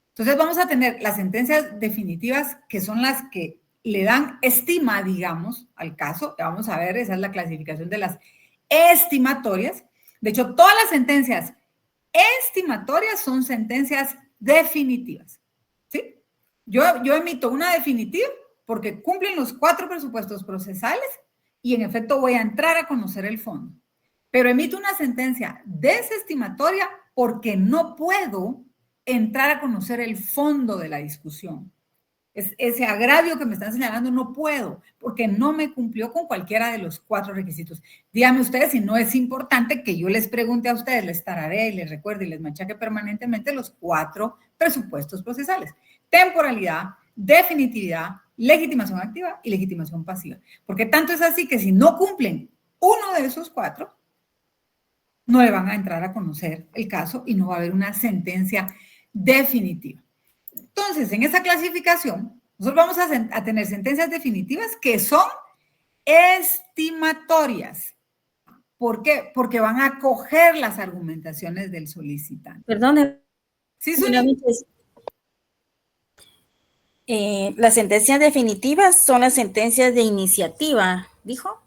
B: Entonces vamos a tener las sentencias definitivas que son las que le dan estima, digamos, al caso. Vamos a ver, esa es la clasificación de las estimatorias. De hecho, todas las sentencias estimatorias son sentencias definitivas, ¿sí? Yo emito una definitiva porque cumplen los 4 presupuestos procesales y en efecto voy a entrar a conocer el fondo. Pero emito una sentencia desestimatoria porque no puedo entrar a conocer el fondo de la discusión. Ese agravio que me están señalando no puedo, porque no me cumplió con cualquiera de los 4 requisitos. Díganme ustedes si no es importante que yo les pregunte a ustedes, les tararé y les recuerde y les machaque permanentemente los 4 presupuestos procesales. Temporalidad, definitividad, legitimación activa y legitimación pasiva. Porque tanto es así que si no cumplen uno de esos 4, no le van a entrar a conocer el caso y no va a haber una sentencia definitiva. Entonces, en esa clasificación, nosotros vamos a tener sentencias definitivas que son estimatorias. ¿Por qué? Porque van a acoger las argumentaciones del solicitante.
J: Perdón.
B: Sí, Sonia.
J: Las sentencias definitivas son las sentencias de iniciativa, ¿dijo?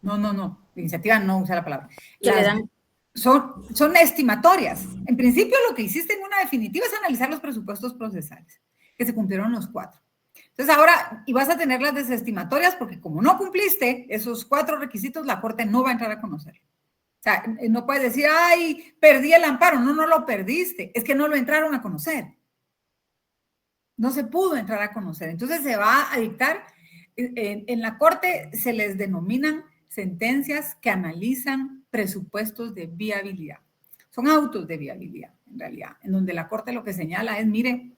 B: No. Iniciativa no usa la palabra.
J: Que le dan.
B: Son estimatorias. En principio, lo que hiciste en una definitiva es analizar los presupuestos procesales, que se cumplieron los 4. Entonces ahora, y vas a tener las desestimatorias, porque como no cumpliste esos 4 requisitos, la Corte no va a entrar a conocerlo. O sea, no puedes decir, ay, perdí el amparo. No lo perdiste. Es que no lo entraron a conocer. No se pudo entrar a conocer. Entonces se va a dictar, en la Corte se les denominan sentencias que analizan presupuestos de viabilidad. Son autos de viabilidad, en realidad, en donde la Corte lo que señala es, mire,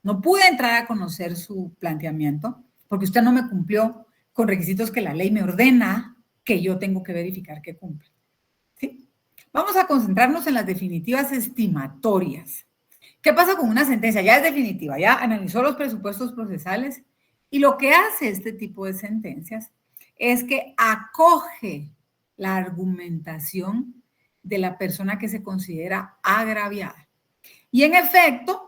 B: no pude entrar a conocer su planteamiento porque usted no me cumplió con requisitos que la ley me ordena que yo tengo que verificar que cumple. ¿Sí? Vamos a concentrarnos en las definitivas estimatorias. ¿Qué pasa con una sentencia? Ya es definitiva, ya analizó los presupuestos procesales y lo que hace este tipo de sentencias es que acoge la argumentación de la persona que se considera agraviada. Y en efecto,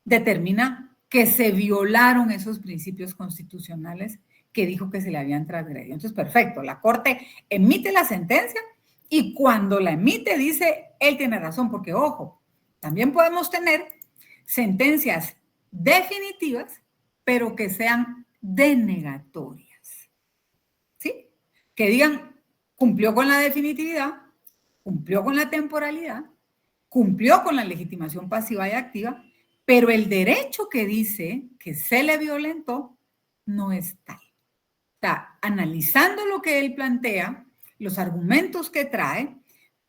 B: determina que se violaron esos principios constitucionales que dijo que se le habían transgredido. Entonces, perfecto, la Corte emite la sentencia y cuando la emite dice, él tiene razón, porque ojo, también podemos tener sentencias definitivas, pero que sean denegatorias. ¿Sí? Que digan, cumplió con la definitividad, cumplió con la temporalidad, cumplió con la legitimación pasiva y activa, pero el derecho que dice que se le violentó no es tal. Está analizando lo que él plantea, los argumentos que trae,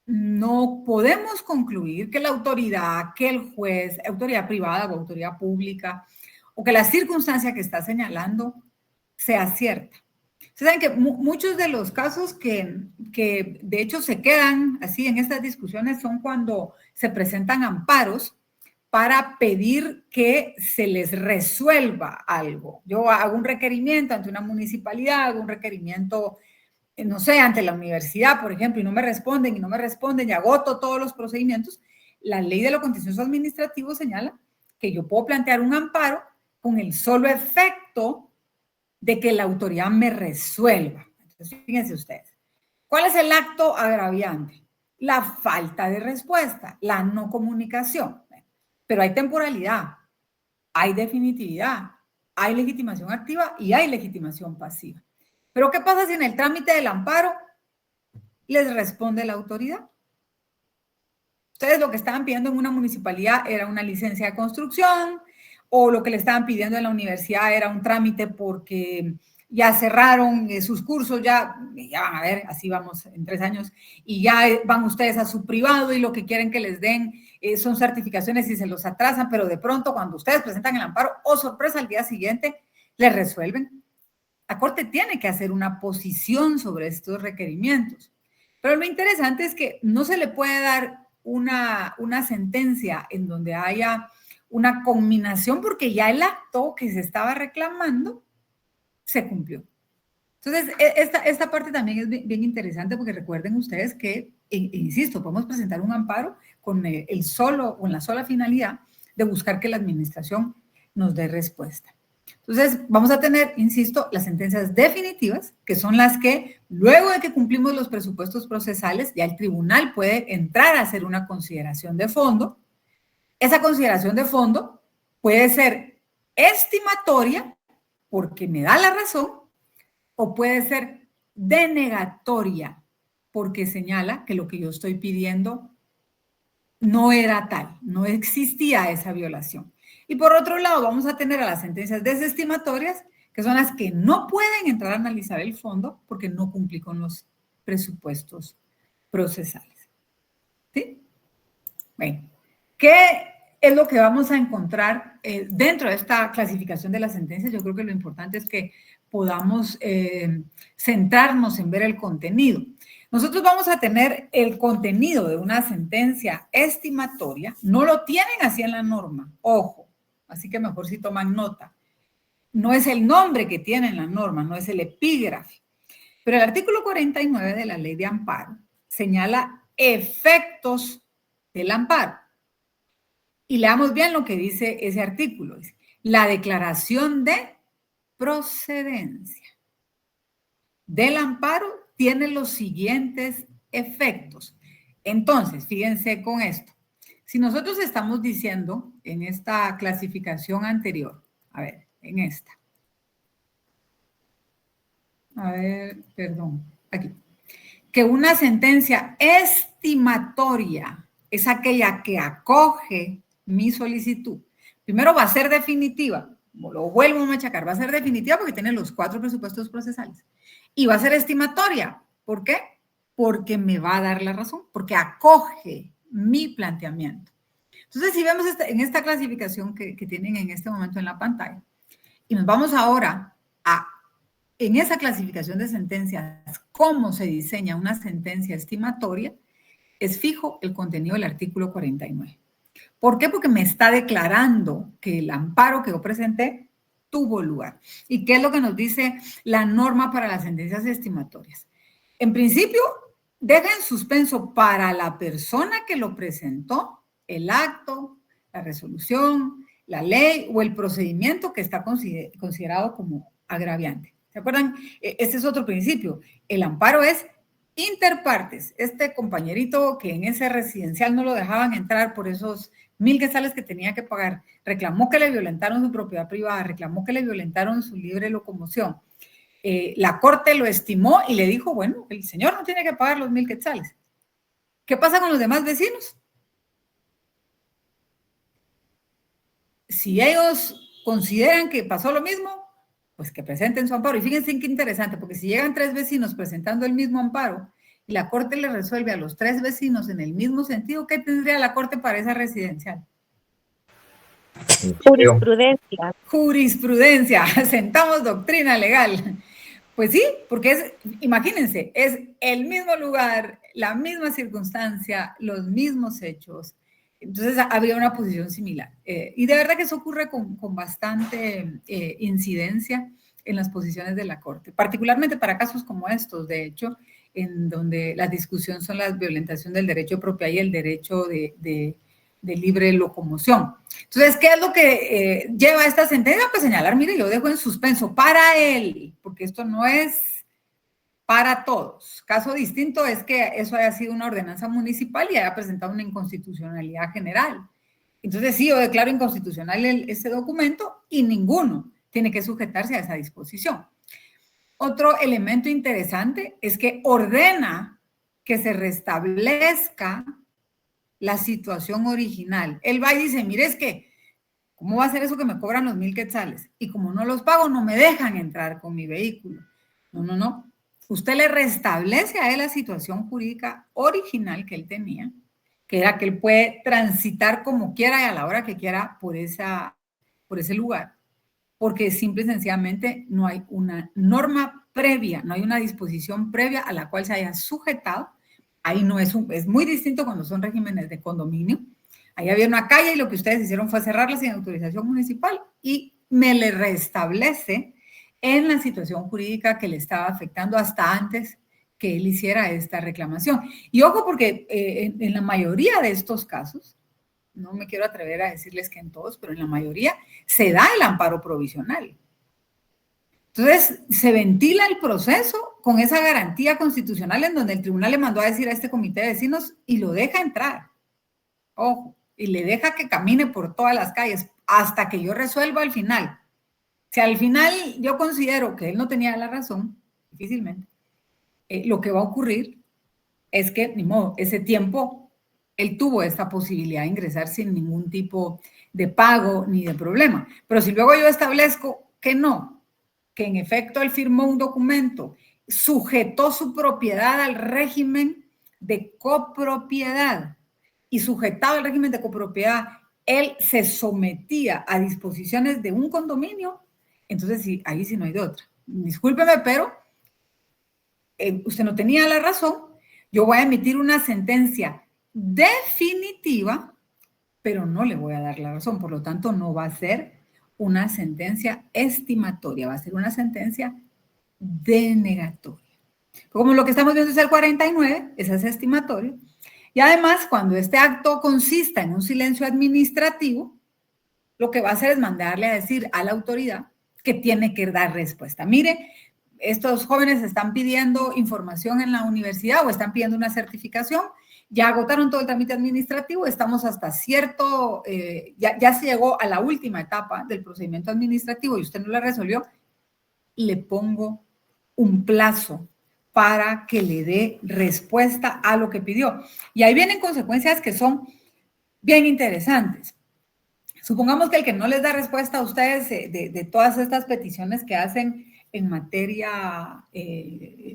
B: no podemos concluir que la autoridad, que el juez, autoridad privada o autoridad pública, o que la circunstancia que está señalando sea cierta. Ustedes saben que muchos de los casos que de hecho se quedan así en estas discusiones son cuando se presentan amparos para pedir que se les resuelva algo. Yo hago un requerimiento ante una municipalidad, hago un requerimiento, no sé, ante la universidad, por ejemplo, y no me responden, y agoto todos los procedimientos. La ley de lo contencioso administrativo señala que yo puedo plantear un amparo con el solo efecto de que la autoridad me resuelva. Entonces, fíjense ustedes, ¿cuál es el acto agraviante? La falta de respuesta, la no comunicación. Pero hay temporalidad, hay definitividad, hay legitimación activa y hay legitimación pasiva. Pero ¿qué pasa si en el trámite del amparo les responde la autoridad? Ustedes lo que estaban pidiendo en una municipalidad era una licencia de construcción, o lo que le estaban pidiendo en la universidad era un trámite porque ya cerraron sus cursos, ya van a ver, así vamos en 3 años, y ya van ustedes a su privado y lo que quieren que les den son certificaciones y se los atrasan, pero de pronto cuando ustedes presentan el amparo, oh sorpresa, al día siguiente les resuelven. La Corte tiene que hacer una posición sobre estos requerimientos. Pero lo interesante es que no se le puede dar una sentencia en donde haya una conminación porque ya el acto que se estaba reclamando se cumplió. Entonces, esta parte también es bien interesante porque recuerden ustedes que, insisto, podemos presentar un amparo con la sola finalidad de buscar que la administración nos dé respuesta. Entonces, vamos a tener, insisto, las sentencias definitivas, que son las que, luego de que cumplimos los presupuestos procesales, ya el tribunal puede entrar a hacer una consideración de fondo. Esa consideración de fondo puede ser estimatoria, porque me da la razón, o puede ser denegatoria, porque señala que lo que yo estoy pidiendo no era tal, no existía esa violación. Y por otro lado, vamos a tener a las sentencias desestimatorias, que son las que no pueden entrar a analizar el fondo porque no cumplí con los presupuestos procesales. ¿Sí? Bueno, ¿qué es lo que vamos a encontrar dentro de esta clasificación de las sentencias? Yo creo que lo importante es que podamos centrarnos en ver el contenido. Nosotros vamos a tener el contenido de una sentencia estimatoria, no lo tienen así en la norma, ojo, así que mejor si toman nota. No es el nombre que tiene en la norma, no es el epígrafe, pero el artículo 49 de la Ley de Amparo señala efectos del amparo. Y leamos bien lo que dice ese artículo. Dice, la declaración de procedencia del amparo tiene los siguientes efectos. Entonces, fíjense con esto. Si nosotros estamos diciendo en esta clasificación anterior, a ver, en esta. A ver, perdón, aquí. Que una sentencia estimatoria es aquella que acoge mi solicitud. Primero va a ser definitiva, lo vuelvo a machacar, va a ser definitiva porque tiene los 4 presupuestos procesales. Y va a ser estimatoria. ¿Por qué? Porque me va a dar la razón, porque acoge mi planteamiento. Entonces, si vemos en esta clasificación que tienen en este momento en la pantalla, y nos vamos ahora en esa clasificación de sentencias, cómo se diseña una sentencia estimatoria, es fijo el contenido del artículo 49. ¿Por qué? Porque me está declarando que el amparo que yo presenté tuvo lugar. ¿Y qué es lo que nos dice la norma para las sentencias estimatorias? En principio, deja en suspenso para la persona que lo presentó el acto, la resolución, la ley o el procedimiento que está considerado como agraviante. ¿Se acuerdan? Este es otro principio. El amparo es interpartes. Este compañerito que en ese residencial no lo dejaban entrar por esos 1,000 quetzales que tenía que pagar, reclamó que le violentaron su propiedad privada, reclamó que le violentaron su libre locomoción. La corte lo estimó y le dijo, bueno, el señor no tiene que pagar los 1,000 quetzales. ¿Qué pasa con los demás vecinos? Si ellos consideran que pasó lo mismo, pues que presenten su amparo. Y fíjense qué interesante, porque si llegan 3 vecinos presentando el mismo amparo y la corte le resuelve a los 3 vecinos en el mismo sentido, ¿qué tendría la corte para esa residencial?
K: Jurisprudencia.
B: Jurisprudencia, sentamos doctrina legal. Pues sí, porque imagínense, es el mismo lugar, la misma circunstancia, los mismos hechos. Entonces habría una posición similar. Y de verdad que eso ocurre con bastante incidencia en las posiciones de la Corte, particularmente para casos como estos, de hecho, en donde la discusión son la violentación del derecho de propiedad y el derecho de libre locomoción. Entonces, ¿qué es lo que lleva a esta sentencia? Pues señalar, mire, yo dejo en suspenso para él, porque esto no es para todos. Caso distinto es que eso haya sido una ordenanza municipal y haya presentado una inconstitucionalidad general. Entonces, sí, yo declaro inconstitucional ese documento y ninguno tiene que sujetarse a esa disposición. Otro elemento interesante es que ordena que se restablezca la situación original. Él va y dice, mire, es que, ¿cómo va a ser eso que me cobran los 1,000 quetzales? Y como no los pago, no me dejan entrar con mi vehículo. No. Usted le restablece a él la situación jurídica original que él tenía, que era que él puede transitar como quiera y a la hora que quiera por ese lugar, porque simple y sencillamente no hay una norma previa, no hay una disposición previa a la cual se haya sujetado. Ahí no es muy distinto cuando son regímenes de condominio. Ahí había una calle y lo que ustedes hicieron fue cerrarla sin autorización municipal y me le restablece en la situación jurídica que le estaba afectando hasta antes que él hiciera esta reclamación. Y ojo, porque en la mayoría de estos casos, no me quiero atrever a decirles que en todos, pero en la mayoría se da el amparo provisional. Entonces, se ventila el proceso con esa garantía constitucional en donde el tribunal le mandó a decir a este comité de vecinos y lo deja entrar. Ojo, y le deja que camine por todas las calles hasta que yo resuelva al final. Si al final yo considero que él no tenía la razón, difícilmente, lo que va a ocurrir es que, ni modo, ese tiempo, él tuvo esta posibilidad de ingresar sin ningún tipo de pago ni de problema. Pero si luego yo establezco que no, que en efecto él firmó un documento, sujetó su propiedad al régimen de copropiedad y sujetado al régimen de copropiedad, él se sometía a disposiciones de un condominio, entonces sí, ahí sí no hay de otra. Discúlpeme, pero usted no tenía la razón, yo voy a emitir una sentencia definitiva, pero no le voy a dar la razón, por lo tanto no va a ser una sentencia estimatoria, va a ser una sentencia denegatoria. Como lo que estamos viendo es el 49, ese es estimatorio. Y además, cuando este acto consista en un silencio administrativo, lo que va a hacer es mandarle a decir a la autoridad que tiene que dar respuesta. Mire, estos jóvenes están pidiendo información en la universidad o están pidiendo una certificación, ya agotaron todo el trámite administrativo, estamos hasta cierto, ya se llegó a la última etapa del procedimiento administrativo y usted no la resolvió, le pongo un plazo para que le dé respuesta a lo que pidió. Y ahí vienen consecuencias que son bien interesantes. Supongamos que el que no les da respuesta a ustedes de todas estas peticiones que hacen en materia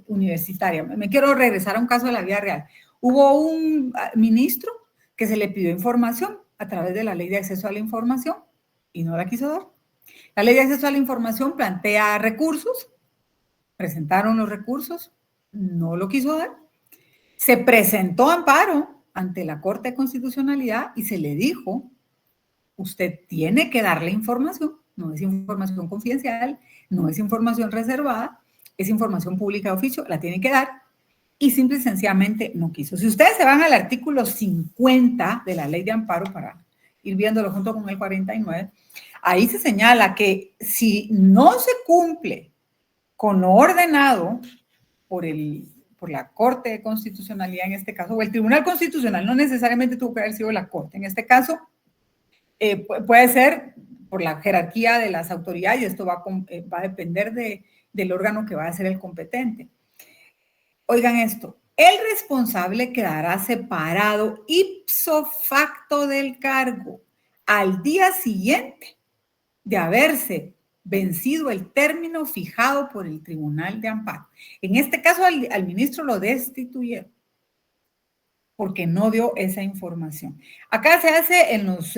B: universitaria. Me quiero regresar a un caso de la vida real. Hubo un ministro que se le pidió información a través de la Ley de Acceso a la Información y no la quiso dar. La Ley de Acceso a la Información plantea recursos, presentaron los recursos, no lo quiso dar. Se presentó amparo ante la Corte de Constitucionalidad y se le dijo, usted tiene que darle información, no es información confidencial, no es información reservada, es información pública de oficio, la tiene que dar, y simple y sencillamente no quiso. Si ustedes se van al artículo 50 de la Ley de Amparo, para ir viéndolo junto con el 49, ahí se señala que si no se cumple con lo ordenado por la Corte de Constitucionalidad en este caso, o el Tribunal Constitucional, no necesariamente tuvo que haber sido la Corte, en este caso puede ser por la jerarquía de las autoridades y esto va a depender del órgano que va a ser el competente. Oigan esto, el responsable quedará separado ipso facto del cargo al día siguiente de haberse vencido el término fijado por el Tribunal de Amparo. En este caso al ministro lo destituyeron porque no dio esa información. Acá se hace en los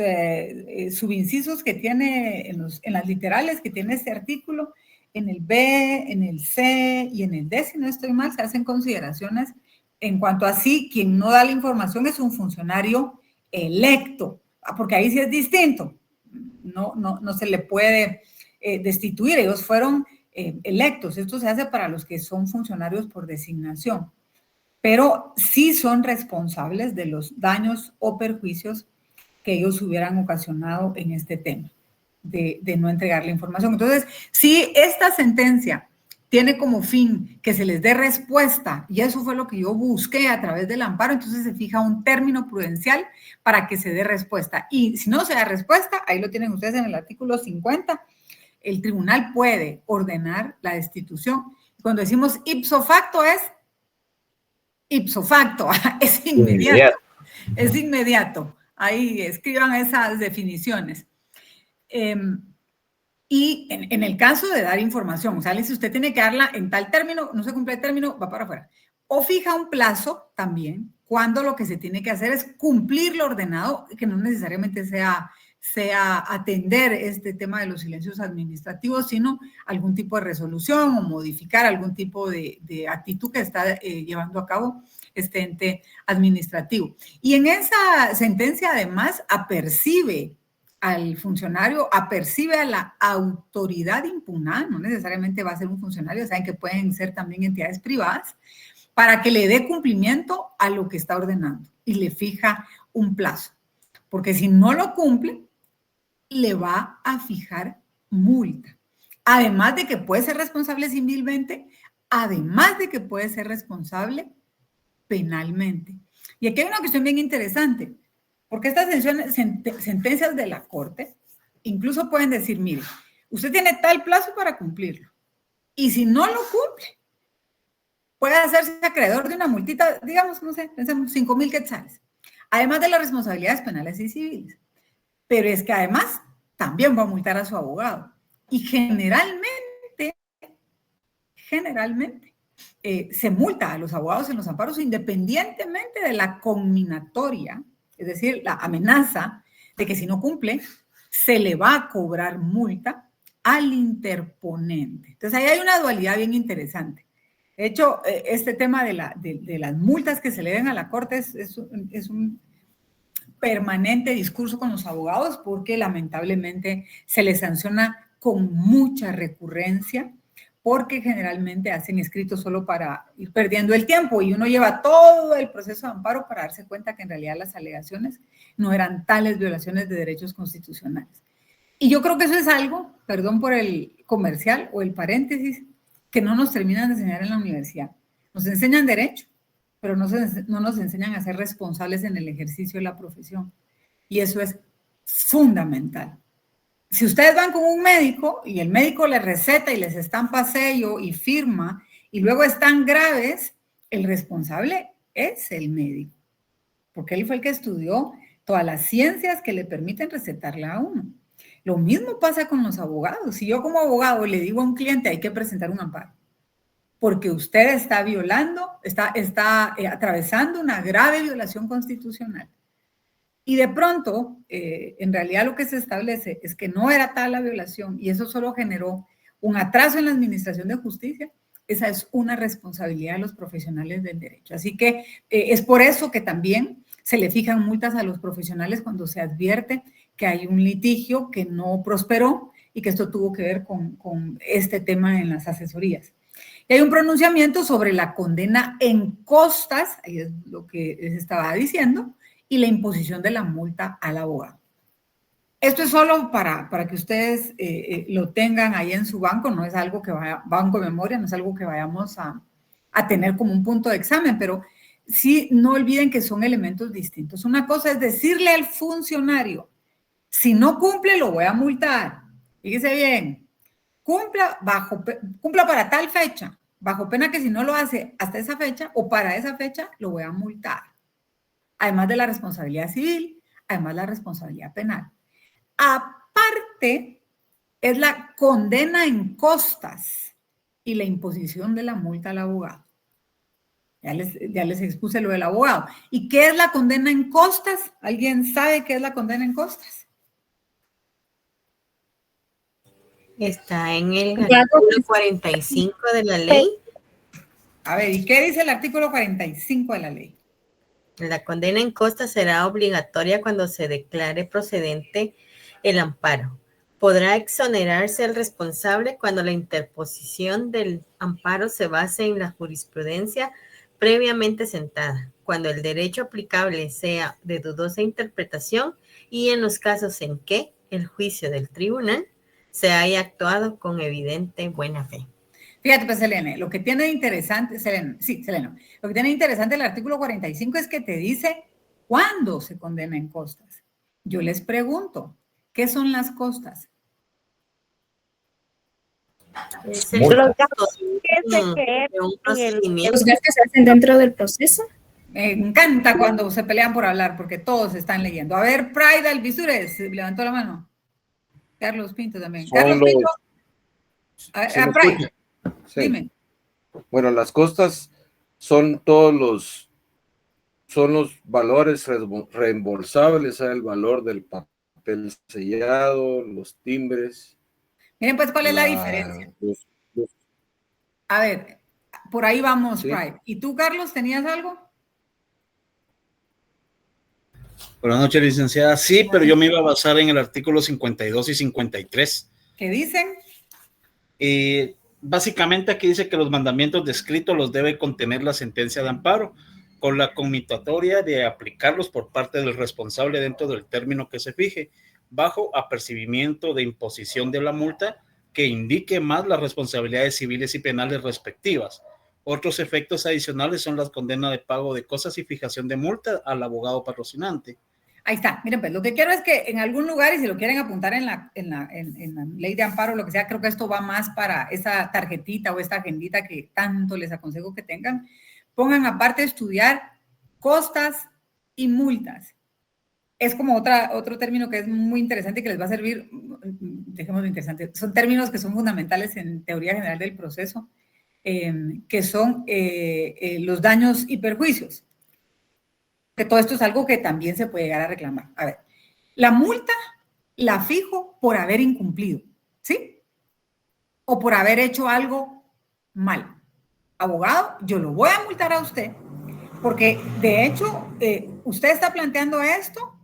B: subincisos que tiene, en las literales que tiene este artículo, en el B, en el C y en el D, si no estoy mal, se hacen consideraciones en cuanto a si quien no da la información es un funcionario electo, porque ahí sí es distinto, no se le puede destituir, ellos fueron electos, esto se hace para los que son funcionarios por designación, pero sí son responsables de los daños o perjuicios que ellos hubieran ocasionado en este tema de no entregar la información. Entonces, si esta sentencia tiene como fin que se les dé respuesta, y eso fue lo que yo busqué a través del amparo, entonces se fija un término prudencial para que se dé respuesta. Y si no se da respuesta, ahí lo tienen ustedes en el artículo 50, el tribunal puede ordenar la destitución. Cuando decimos ipso facto es ipso facto, es inmediato. Es inmediato. Ahí escriban esas definiciones. Y en el caso de dar información, o sea, si usted tiene que darla en tal término, no se cumple el término, va para afuera. O fija un plazo también, cuando lo que se tiene que hacer es cumplir lo ordenado, que no necesariamente sea atender este tema de los silencios administrativos, sino algún tipo de resolución o modificar algún tipo de actitud que está llevando a cabo este ente administrativo. Y en esa sentencia, además, apercibe al funcionario, apercibe a la autoridad impugnada, no necesariamente va a ser un funcionario, saben que pueden ser también entidades privadas, para que le dé cumplimiento a lo que está ordenando y le fija un plazo. Porque si no lo cumple, le va a fijar multa. Además de que puede ser responsable civilmente, además de que puede ser responsable penalmente. Y aquí hay una cuestión bien interesante, porque estas sentencias de la Corte incluso pueden decir, mire, usted tiene tal plazo para cumplirlo, y si no lo cumple, puede hacerse acreedor de una multita, digamos, no sé, pensemos 5,000 quetzales, además de las responsabilidades penales y civiles. Pero es que además también va a multar a su abogado. Y generalmente, se multa a los abogados en los amparos independientemente de la conminatoria, es decir, la amenaza de que si no cumple, se le va a cobrar multa al interponente. Entonces, ahí hay una dualidad bien interesante. De hecho, este tema de las multas que se le den a la Corte es un permanente discurso con los abogados porque lamentablemente se les sanciona con mucha recurrencia porque generalmente hacen escritos solo para ir perdiendo el tiempo y uno lleva todo el proceso de amparo para darse cuenta que en realidad las alegaciones no eran tales violaciones de derechos constitucionales. Y yo creo que eso es algo, perdón por el comercial o el paréntesis, que no nos terminan de enseñar en la universidad. Nos enseñan derecho, pero no nos enseñan a ser responsables en el ejercicio de la profesión. Y eso es fundamental. Si ustedes van con un médico y el médico les receta y les estampa sello y firma y luego están graves, el responsable es el médico, porque él fue el que estudió todas las ciencias que le permiten recetarle a uno. Lo mismo pasa con los abogados. Si yo como abogado le digo a un cliente hay que presentar un amparo, porque usted está violando, está atravesando una grave violación constitucional. Y de pronto, en realidad lo que se establece es que no era tal la violación y eso solo generó un atraso en la administración de justicia. Esa es una responsabilidad de los profesionales del derecho. Así que es por eso que también se le fijan multas a los profesionales cuando se advierte que hay un litigio que no prosperó y que esto tuvo que ver con este tema en las asesorías. Y hay un pronunciamiento sobre la condena en costas, ahí es lo que les estaba diciendo, y la imposición de la multa al abogado. Esto es solo para que ustedes lo tengan ahí en su banco, no es algo que vaya, banco de memoria, no es algo que vayamos a tener como un punto de examen, pero sí no olviden que son elementos distintos. Una cosa es decirle al funcionario, si no cumple lo voy a multar, fíjese bien, cumpla para tal fecha, bajo pena que si no lo hace hasta esa fecha o para esa fecha lo voy a multar. Además de la responsabilidad civil, además la responsabilidad penal. Aparte, es la condena en costas y la imposición de la multa al abogado. Ya les expuse lo del abogado. ¿Y qué es la condena en costas? ¿Alguien sabe qué es la condena en costas?
H: Está en el artículo 45 de la ley.
B: A ver, ¿y qué dice el artículo 45 de la ley?
H: La condena en costas será obligatoria cuando se declare procedente el amparo. Podrá exonerarse el responsable cuando la interposición del amparo se base en la jurisprudencia previamente sentada, cuando el derecho aplicable sea de dudosa interpretación y en los casos en que el juicio del tribunal se haya actuado con evidente buena fe.
B: Fíjate, pues, Selene, lo que tiene de interesante, Selene, lo que tiene de interesante el artículo 45 es que te dice cuándo se condena en costas. Yo les pregunto, ¿qué son las costas?
H: Es
K: Los gastos que se hacen dentro del proceso.
B: Me encanta cuando se pelean por hablar, porque todos están leyendo. A ver, Pride Alvisures, levantó la mano. Carlos Pinto también. Carlos Pinto. A Pride.
I: Sí.
B: Dime.
I: Bueno, las costas son los valores reembolsables, el valor del papel sellado, los timbres.
B: Miren pues cuál es la diferencia. A ver, por ahí vamos, ¿sí? Pride. ¿Y tú, Carlos, tenías algo?
A: Buenas noches, licenciada. Sí, pero yo me iba a basar en el artículo 52 y 53.
B: ¿Qué dicen?
A: Básicamente aquí dice que los mandamientos de escrito los debe contener la sentencia de amparo, con la conmutatoria de aplicarlos por parte del responsable dentro del término que se fije, bajo apercibimiento de imposición de la multa que indique más las responsabilidades civiles y penales respectivas. Otros efectos adicionales son las condenas de pago de cosas y fijación de multa al abogado patrocinante.
B: Ahí está. Miren, pues lo que quiero es que en algún lugar, y si lo quieren apuntar en la ley de amparo, lo que sea, creo que esto va más para esa tarjetita o esta agendita que tanto les aconsejo que tengan. Pongan aparte estudiar costas y multas. Es como otro término que es muy interesante y que les va a servir, dejémoslo interesante, son términos que son fundamentales en teoría general del proceso, que son los daños y perjuicios. Que todo esto es algo que también se puede llegar a reclamar. A ver, la multa la fijo por haber incumplido, ¿sí? O por haber hecho algo mal. Abogado, yo lo voy a multar a usted, porque de hecho, usted está planteando esto,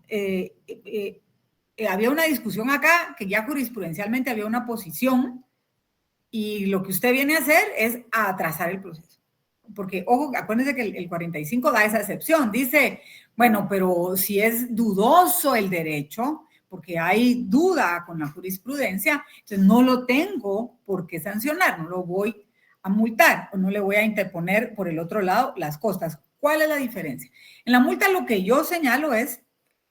B: había una discusión acá, que ya jurisprudencialmente había una posición, Y lo que usted viene a hacer es a atrasar el proceso. Porque, ojo, acuérdense que el 45 da esa excepción. Dice, bueno, pero si es dudoso el derecho, porque hay duda con la jurisprudencia, entonces no lo tengo por qué sancionar, no lo voy a multar o no le voy a interponer por el otro lado las costas. ¿Cuál es la diferencia? En la multa lo que yo señalo es,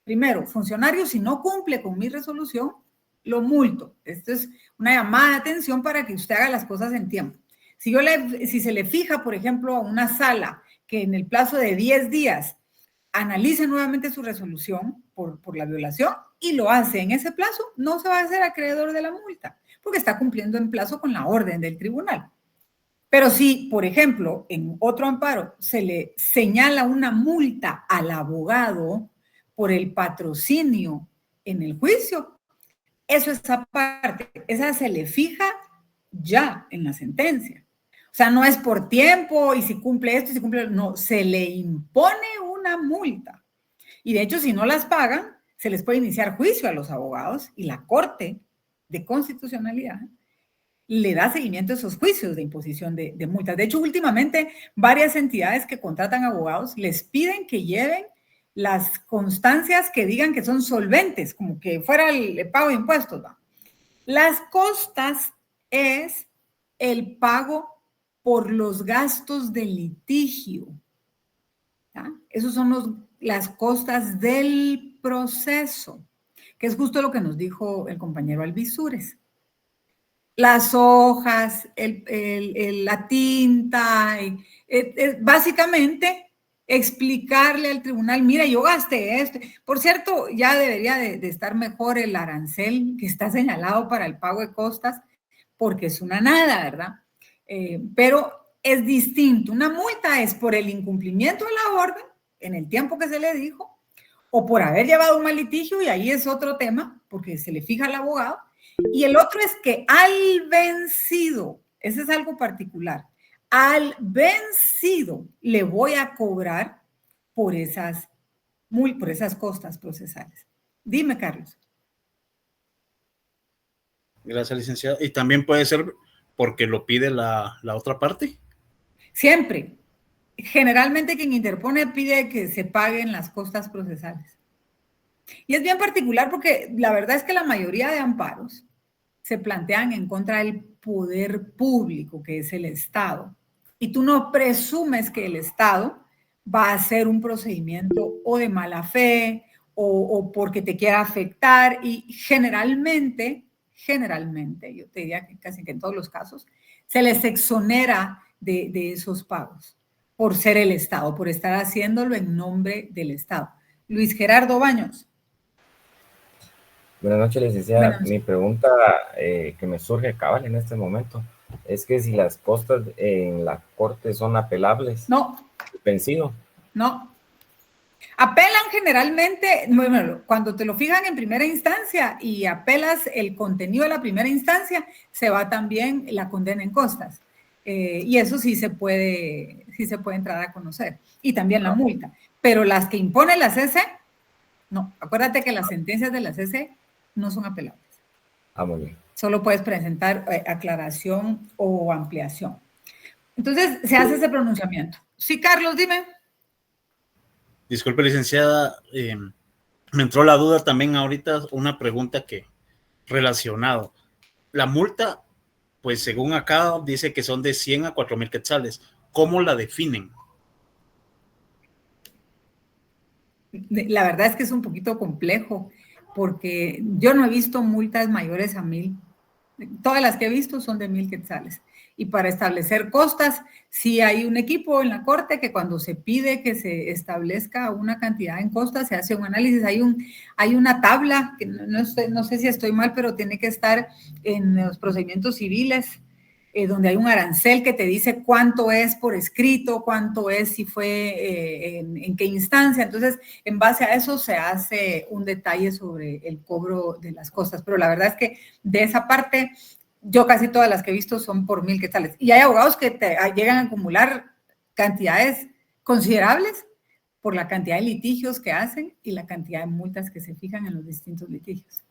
B: primero, funcionario, si no cumple con mi resolución, lo multo. Esto es una llamada de atención para que usted haga las cosas en tiempo. Si se le fija, por ejemplo, a una sala que en el plazo de 10 días analice nuevamente su resolución por la violación y lo hace en ese plazo, no se va a hacer acreedor de la multa, porque está cumpliendo en plazo con la orden del tribunal. Pero si, por ejemplo, en otro amparo se le señala una multa al abogado por el patrocinio en el juicio, eso es aparte, esa se le fija ya en la sentencia. O sea, no es por tiempo y si cumple esto, si cumple, no, se le impone una multa. Y de hecho, si no las pagan, se les puede iniciar juicio a los abogados y la Corte de Constitucionalidad le da seguimiento a esos juicios de imposición de multas. De hecho, últimamente, varias entidades que contratan abogados les piden que lleven las constancias que digan que son solventes, como que fuera el pago de impuestos, ¿va? Las costas es el pago por los gastos de litigio. ¿Ya? Esos son las costas del proceso, que es justo lo que nos dijo el compañero Alvisures. Las hojas, la tinta, básicamente explicarle al tribunal, mira, yo gasté esto. Por cierto, ya debería de estar mejor el arancel que está señalado para el pago de costas, porque es una nada, ¿verdad? Pero es distinto. Una multa es por el incumplimiento de la orden en el tiempo que se le dijo, o por haber llevado un mal litigio, y ahí es otro tema, porque se le fija al abogado. Y el otro es que al vencido, ese es algo particular, al vencido le voy a cobrar por esas costas procesales. Dime, Carlos.
A: Gracias, licenciada. ¿Y también puede ser porque lo pide la otra parte?
B: Siempre. Generalmente quien interpone pide que se paguen las costas procesales. Y es bien particular porque la verdad es que la mayoría de amparos se plantean en contra del poder público, que es el Estado. Y tú no presumes que el Estado va a hacer un procedimiento o de mala fe o porque te quiera afectar. Y generalmente, yo te diría que casi que en todos los casos, se les exonera de esos pagos por ser el Estado, por estar haciéndolo en nombre del Estado. Luis Gerardo Baños.
E: Buenas noches, licenciada.
B: Buenas noches.
E: Mi pregunta que me surge cabal en este momento es que si las costas en la corte son apelables.
B: No.
E: Vencido.
B: No. Apelan generalmente, bueno, cuando te lo fijan en primera instancia y apelas el contenido de la primera instancia, se va también la condena en costas. Y eso sí se puede entrar a conocer. Y también la multa. Pero las que impone la CC, no. Acuérdate que las sentencias de la CC no son apelables.
E: Muy bien.
B: Solo puedes presentar aclaración o ampliación. Entonces, se hace ese pronunciamiento. Sí, Carlos, dime.
A: Disculpe, licenciada, me entró la duda también ahorita, una pregunta que relacionado. La multa, pues según acá, dice que son de 100 a 4,000 quetzales. ¿Cómo la definen?
B: La verdad es que es un poquito complejo, porque yo no he visto multas mayores a 1,000. Todas las que he visto son de 1,000 quetzales. Y para establecer costas, sí hay un equipo en la Corte que cuando se pide que se establezca una cantidad en costas, se hace un análisis. Hay una tabla, que no sé si estoy mal, pero tiene que estar en los procedimientos civiles, donde hay un arancel que te dice cuánto es por escrito, cuánto es si fue en qué instancia. Entonces, en base a eso se hace un detalle sobre el cobro de las costas. Pero la verdad es que de esa parte, yo casi todas las que he visto son por 1,000 quetzales. Y hay abogados que llegan a acumular cantidades considerables por la cantidad de litigios que hacen y la cantidad de multas que se fijan en los distintos litigios.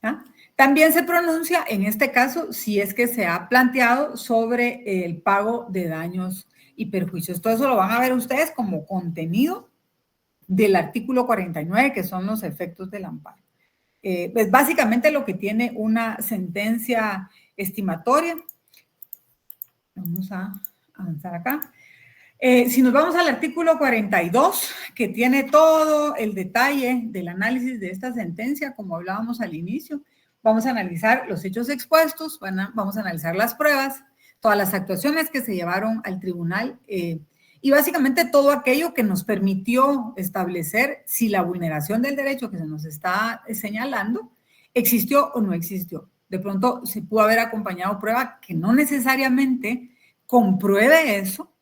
B: ¿Ah? También se pronuncia, en este caso, si es que se ha planteado sobre el pago de daños y perjuicios. Todo eso lo van a ver ustedes como contenido del artículo 49, que son los efectos del amparo. Es básicamente lo que tiene una sentencia estimatoria. Vamos a avanzar acá. Si nos vamos al artículo 42, que tiene todo el detalle del análisis de esta sentencia, como hablábamos al inicio, vamos a analizar los hechos expuestos, vamos a analizar las pruebas, todas las actuaciones que se llevaron al tribunal y básicamente todo aquello que nos permitió establecer si la vulneración del derecho que se nos está señalando existió o no existió. De pronto se pudo haber acompañado prueba que no necesariamente compruebe eso,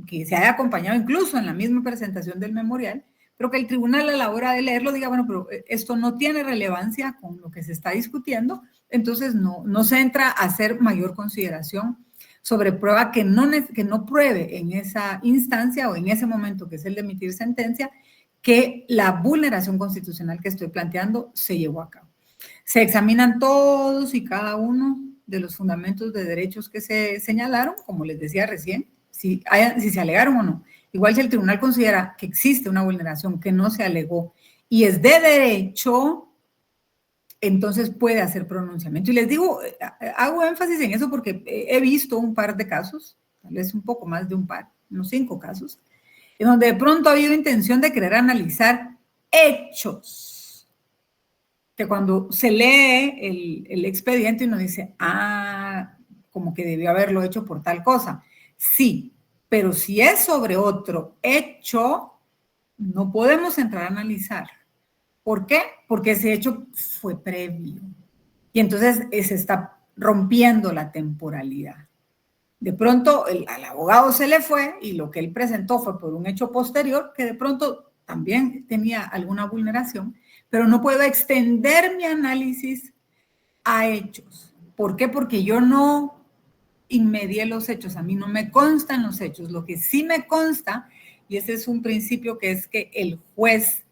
B: que se haya acompañado incluso en la misma presentación del memorial, pero que el tribunal a la hora de leerlo diga, bueno, pero esto no tiene relevancia con lo que se está discutiendo, entonces no se entra a hacer mayor consideración sobre prueba que no pruebe en esa instancia o en ese momento que es el de emitir sentencia que la vulneración constitucional que estoy planteando se llevó a cabo. Se examinan todos y cada uno de los fundamentos de derechos que se señalaron, como les decía recién, si se alegaron o no. Igual si el tribunal considera que existe una vulneración que no se alegó y es de derecho, entonces puede hacer pronunciamiento. Y les digo, hago énfasis en eso porque he visto un par de casos, tal vez un poco más de un par, unos 5 casos, en donde de pronto ha habido intención de querer analizar hechos, que cuando se lee el expediente uno dice, como que debió haberlo hecho por tal cosa. Sí, pero si es sobre otro hecho, no podemos entrar a analizar. ¿Por qué? Porque ese hecho fue previo. Y entonces se está rompiendo la temporalidad. De pronto al abogado se le fue y lo que él presentó fue por un hecho posterior que de pronto también tenía alguna vulneración, pero no puedo extender mi análisis a hechos. ¿Por qué? Porque yo no inmedié los hechos, a mí no me constan los hechos. Lo que sí me consta, y ese es un principio que es que el juez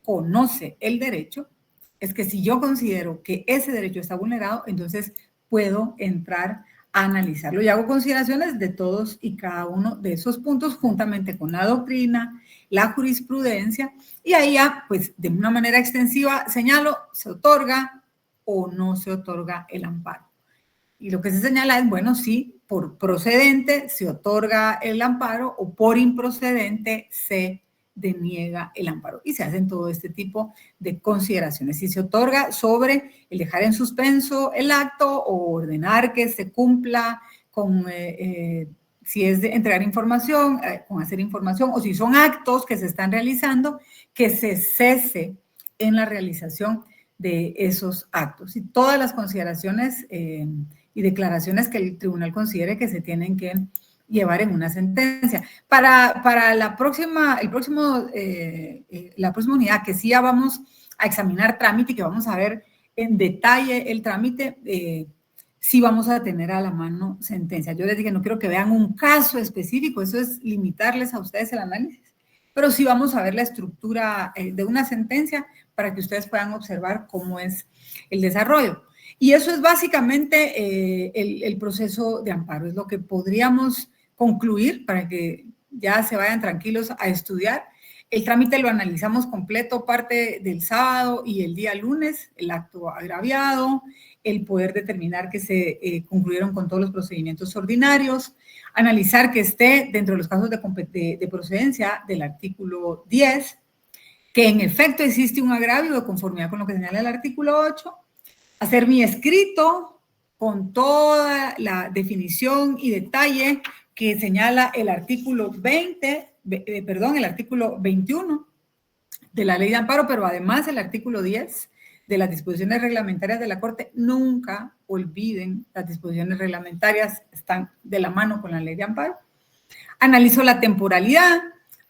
B: conoce el derecho, es que si yo considero que ese derecho está vulnerado, entonces puedo entrar a analizarlo y hago consideraciones de todos y cada uno de esos puntos juntamente con la doctrina, la jurisprudencia y ahí ya pues de una manera extensiva señalo se otorga o no se otorga el amparo. Y lo que se señala es, bueno, sí, por procedente se otorga el amparo o por improcedente se deniega el amparo. Y se hacen todo este tipo de consideraciones. Si se otorga sobre el dejar en suspenso el acto o ordenar que se cumpla con, si es de entregar información, con hacer información, o si son actos que se están realizando, que se cese en la realización de esos actos. Y todas las consideraciones y declaraciones que el tribunal considere que se tienen que llevar en una sentencia. Para la próxima unidad, que sí ya vamos a examinar trámite y que vamos a ver en detalle el trámite, sí vamos a tener a la mano sentencia. Yo les dije, no quiero que vean un caso específico, eso es limitarles a ustedes el análisis, pero sí vamos a ver la estructura de una sentencia para que ustedes puedan observar cómo es el desarrollo. Y eso es básicamente el proceso de amparo, es lo que podríamos concluir para que ya se vayan tranquilos a estudiar. El trámite lo analizamos completo, parte del sábado y el día lunes, el acto agraviado, el poder determinar que se concluyeron con todos los procedimientos ordinarios, analizar que esté dentro de los casos de procedencia del artículo 10, que en efecto existe un agravio de conformidad con lo que señala el artículo 8, hacer mi escrito con toda la definición y detalle que señala el artículo 21 de la ley de amparo, pero además el artículo 10 de las disposiciones reglamentarias de la Corte. Nunca olviden, las disposiciones reglamentarias están de la mano con la ley de amparo. Analizo la temporalidad,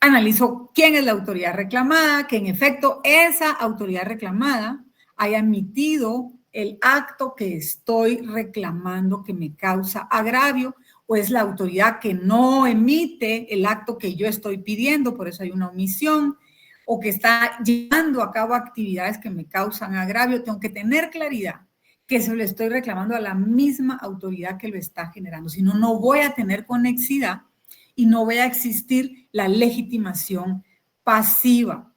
B: analizo quién es la autoridad reclamada, que en efecto esa autoridad reclamada haya emitido el acto que estoy reclamando que me causa agravio, o es la autoridad que no emite el acto que yo estoy pidiendo, por eso hay una omisión, o que está llevando a cabo actividades que me causan agravio. Tengo que tener claridad que se lo estoy reclamando a la misma autoridad que lo está generando. Si no, no voy a tener conexidad y no voy a existir la legitimación pasiva.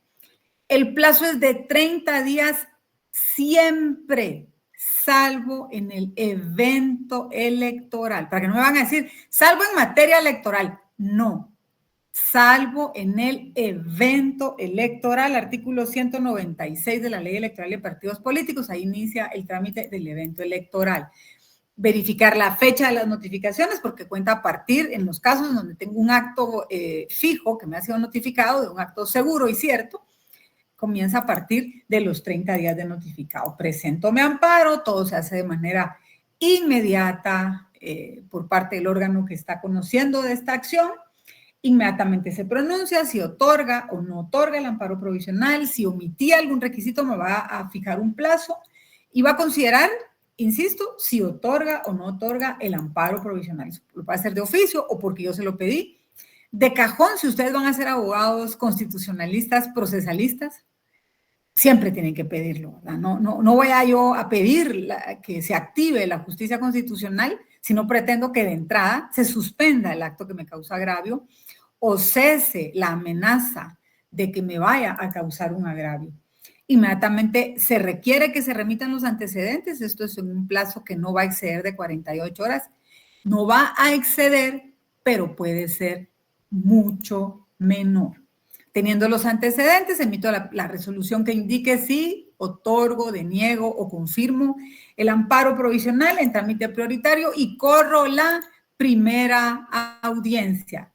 B: El plazo es de 30 días siempre, salvo en el evento electoral. Para que no me van a decir, salvo en materia electoral. No, salvo en el evento electoral, artículo 196 de la Ley Electoral de Partidos Políticos. Ahí inicia el trámite del evento electoral. Verificar la fecha de las notificaciones, porque cuenta a partir, en los casos donde tengo un acto fijo que me ha sido notificado, de un acto seguro y cierto, comienza a partir de los 30 días de notificado. Presento mi amparo, todo se hace de manera inmediata por parte del órgano que está conociendo de esta acción. Inmediatamente se pronuncia si otorga o no otorga el amparo provisional, si omitía algún requisito me va a fijar un plazo y va a considerar, insisto, si otorga o no otorga el amparo provisional. Lo puede hacer de oficio o porque yo se lo pedí. De cajón, si ustedes van a ser abogados constitucionalistas, procesalistas, siempre tienen que pedirlo, ¿verdad? No voy a yo a pedir que se active la justicia constitucional, sino pretendo que de entrada se suspenda el acto que me causa agravio o cese la amenaza de que me vaya a causar un agravio. Inmediatamente se requiere que se remitan los antecedentes, esto es en un plazo que no va a exceder de 48 horas, no va a exceder, pero puede ser mucho menor. Teniendo los antecedentes, emito la resolución que indique si otorgo, deniego o confirmo el amparo provisional en trámite prioritario y corro la primera audiencia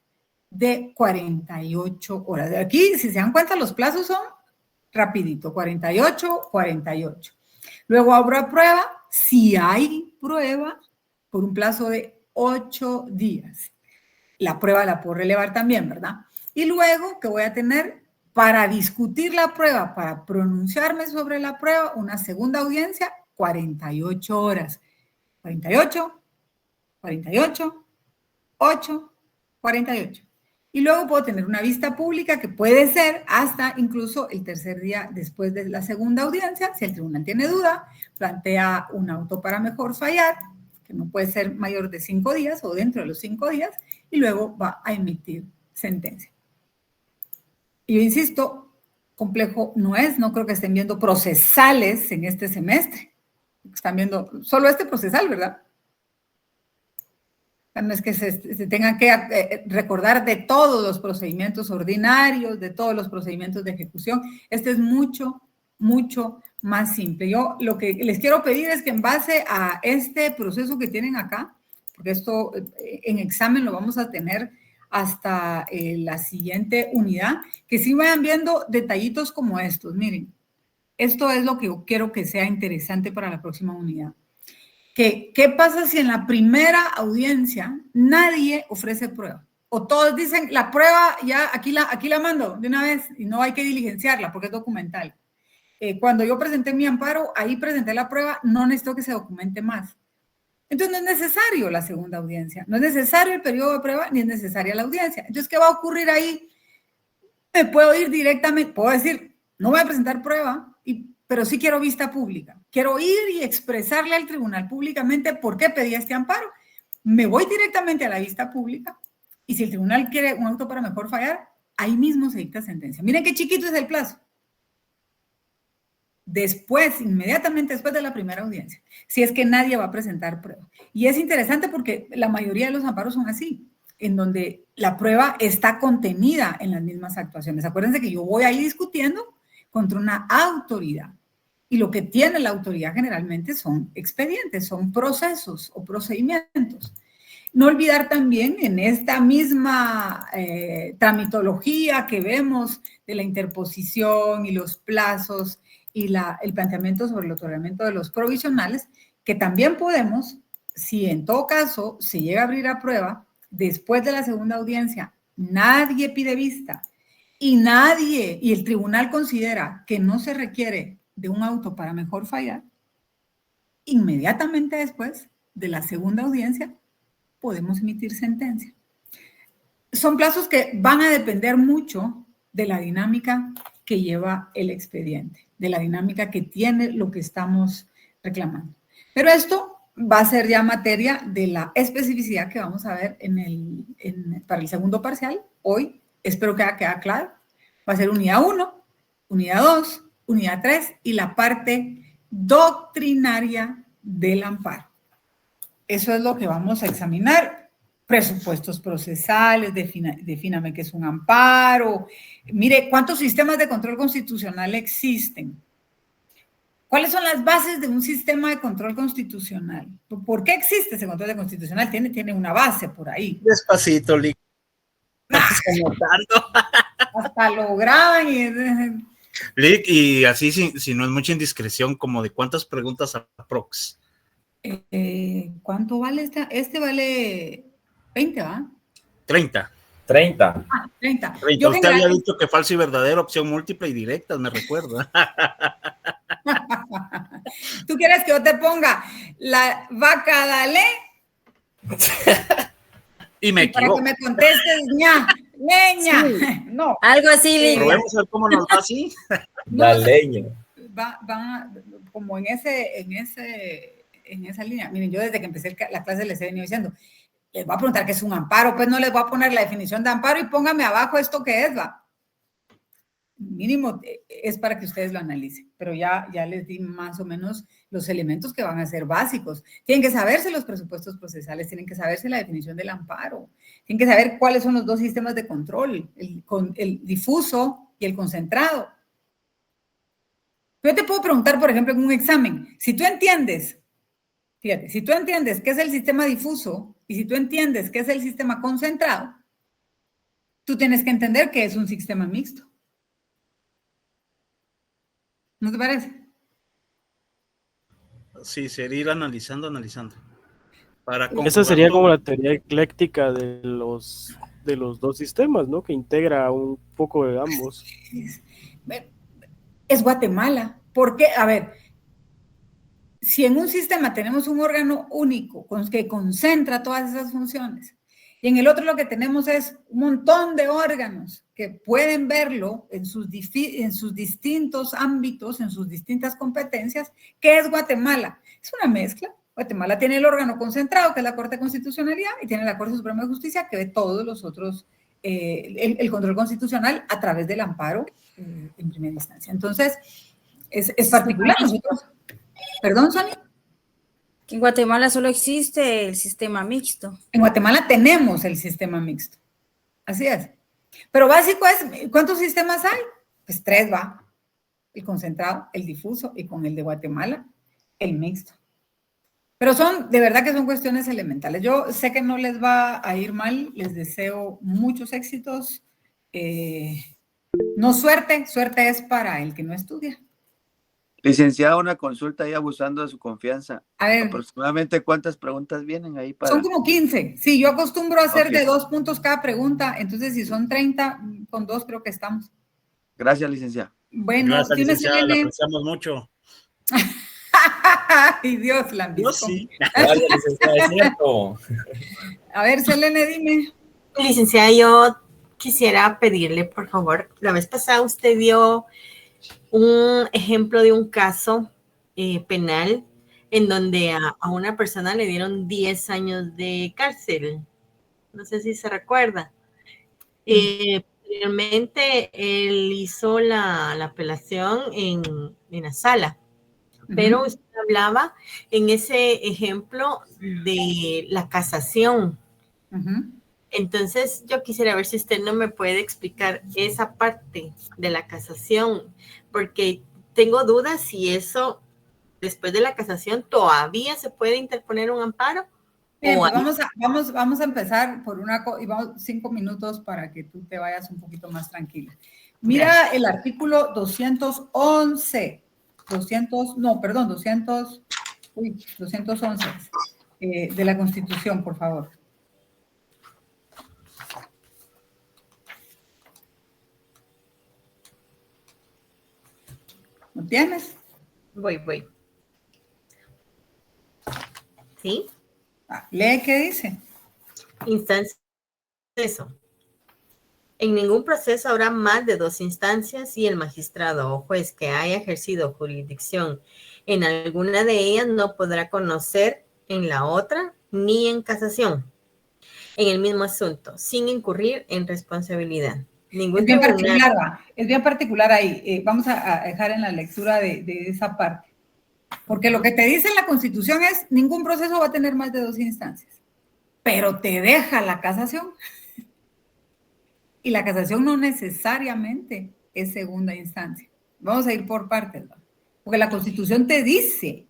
B: de 48 horas. De aquí, si se dan cuenta, los plazos son rapidito, 48. Luego abro prueba, si hay prueba, por un plazo de 8 días. La prueba la puedo relevar también, ¿verdad? Y luego, ¿qué voy a tener? Para discutir la prueba, para pronunciarme sobre la prueba, una segunda audiencia, 48 horas. 48, 8, 48. Y luego puedo tener una vista pública que puede ser hasta incluso el tercer día después de la segunda audiencia. Si el tribunal tiene duda, plantea un auto para mejor fallar, que no puede ser mayor de 5 días o dentro de los 5 días, y luego va a emitir sentencia. Y yo insisto, complejo no es, no creo que estén viendo procesales en este semestre. Están viendo solo este procesal, ¿verdad? No es que se tengan que recordar de todos los procedimientos ordinarios, de todos los procedimientos de ejecución. Este es mucho más simple. Yo lo que les quiero pedir es que en base a este proceso que tienen acá, porque esto en examen lo vamos a tener hasta la siguiente unidad, que sí vayan viendo detallitos como estos. Miren, esto es lo que yo quiero que sea interesante para la próxima unidad. ¿Qué pasa si en la primera audiencia nadie ofrece prueba? O todos dicen, la prueba ya aquí la mando de una vez y no hay que diligenciarla porque es documental. Cuando yo presenté mi amparo, ahí presenté la prueba, no necesito que se documente más. Entonces no es necesario la segunda audiencia, no es necesario el periodo de prueba ni es necesaria la audiencia. Entonces, ¿qué va a ocurrir ahí? Me puedo ir directamente, puedo decir, no voy a presentar prueba, pero sí quiero vista pública. Quiero ir y expresarle al tribunal públicamente por qué pedí este amparo. Me voy directamente a la vista pública y si el tribunal quiere un auto para mejor fallar, ahí mismo se dicta sentencia. Miren qué chiquito es el plazo. Después, inmediatamente después de la primera audiencia, si es que nadie va a presentar prueba. Y es interesante porque la mayoría de los amparos son así, en donde la prueba está contenida en las mismas actuaciones. Acuérdense que yo voy ahí discutiendo contra una autoridad. Y lo que tiene la autoridad generalmente son expedientes, son procesos o procedimientos. No olvidar también en esta misma tramitología que vemos de la interposición y los plazos y el planteamiento sobre el otorgamiento de los provisionales, que también podemos, si en todo caso se llega a abrir a prueba, después de la segunda audiencia, nadie pide vista y el tribunal considera que no se requiere de un auto para mejor fallar, inmediatamente después de la segunda audiencia podemos emitir sentencia. Son plazos que van a depender mucho de la dinámica que lleva el expediente, de la dinámica que tiene lo que estamos reclamando. Pero esto va a ser ya materia de la especificidad que vamos a ver para el segundo parcial. Hoy, espero que haya quedado claro. Va a ser unidad 1, unidad 2, unidad 3 y la parte doctrinaria del amparo. Eso es lo que vamos a examinar. Presupuestos procesales, defíname qué es un amparo. Mire, ¿cuántos sistemas de control constitucional existen? ¿Cuáles son las bases de un sistema de control constitucional? ¿Por qué existe ese control constitucional? Tiene una base por ahí.
A: Despacito, Lick.
B: Hasta lo graban y...
A: Lick, y así, si no es mucha indiscreción, como de cuántas preguntas aprox.
B: ¿Cuánto vale esta? Este vale 20, ¿va?
A: 30.
E: 30.
B: Ah, 30.
A: 30.
B: Yo
A: Usted había dicho que falso y verdadero, opción múltiple y directas, me recuerda.
B: ¿Tú quieres que yo te ponga la vaca dale?
A: Y me equivoco.
B: Para que me contestes, leña.
J: Sí.
B: No.
J: Algo así, Lick.
A: Probemos a ver cómo nos va así.
E: La leña.
B: Va como en esa línea. Miren, yo desde que empecé la clase les he venido diciendo, les voy a preguntar qué es un amparo, pues no les voy a poner la definición de amparo y póngame abajo esto que es, va. Mínimo es para que ustedes lo analicen, pero ya les di más o menos los elementos que van a ser básicos. Tienen que saberse los presupuestos procesales, tienen que saberse la definición del amparo, tienen que saber cuáles son los dos sistemas de control, el difuso y el concentrado. Yo te puedo preguntar, por ejemplo, en un examen, si tú entiendes, fíjate, si tú entiendes qué es el sistema difuso y si tú entiendes qué es el sistema concentrado, tú tienes que entender que es un sistema mixto. ¿No te parece?
A: Sí, sería ir analizando.
L: Esa sería como la teoría ecléctica de los dos sistemas, ¿no? Que integra un poco de ambos.
B: Es Guatemala. ¿Por qué? A ver, si en un sistema tenemos un órgano único que concentra todas esas funciones, y en el otro lo que tenemos es un montón de órganos que pueden verlo en sus distintos ámbitos, en sus distintas competencias, ¿qué es Guatemala? Es una mezcla. Guatemala tiene el órgano concentrado, que es la Corte de Constitucionalidad, y tiene la Corte Suprema de Justicia, que ve todos los otros, el control constitucional a través del amparo en primera instancia. Entonces, es particular. Nosotros, perdón, Sonia.
J: Que en Guatemala solo existe el sistema mixto.
B: En Guatemala tenemos el sistema mixto. Así es. Pero básico es, ¿cuántos sistemas hay? Pues 3 va. El concentrado, el difuso y con el de Guatemala, el mixto. Pero de verdad que son cuestiones elementales. Yo sé que no les va a ir mal, les deseo muchos éxitos. No suerte es para el que no estudia.
F: Licenciada, una consulta ahí abusando de su confianza.
B: A ver.
F: ¿Aproximadamente cuántas preguntas vienen ahí para...?
B: Son como 15. Sí, yo acostumbro a hacer de 2 puntos cada pregunta. Entonces, si son 30, con 2 creo que estamos.
F: Gracias, licenciada.
B: Bueno,
A: gracias, licenciada, la apreciamos mucho.
B: Ay, Dios, la ambición.
A: Sí.
E: Gracias, licenciada, es cierto.
B: A ver, Selene, dime.
H: Licenciada, yo quisiera pedirle, por favor, la vez pasada usted dio un ejemplo de un caso penal en donde a una persona le dieron 10 años de cárcel. No sé si se recuerda. Posteriormente, él hizo la apelación en la sala, pero usted hablaba en ese ejemplo de la casación. Entonces, yo quisiera ver si usted no me puede explicar esa parte de la casación, porque tengo dudas si eso, después de la casación, todavía se puede interponer un amparo.
B: Bien, pues vamos a empezar por y vamos 5 minutos para que tú te vayas un poquito más tranquila. Mira gracias. El artículo 211, 211 de la Constitución, por favor. ¿Lo tienes?
H: Voy. ¿Sí?
B: Lee qué dice.
H: Instancia. Eso. En ningún proceso habrá más de 2 instancias y el magistrado o juez que haya ejercido jurisdicción En alguna de ellas no podrá conocer en la otra ni en casación en el mismo asunto, sin incurrir en responsabilidad. Ningún
B: es bien
H: tribunal.
B: particular, ¿va? Es bien particular ahí. Vamos a dejar en la lectura de esa parte. Porque lo que te dice la Constitución es ningún proceso va a tener más de 2 instancias, pero te deja la casación. Y la casación no necesariamente es segunda instancia. Vamos a ir por partes, ¿va? Porque la Constitución te dice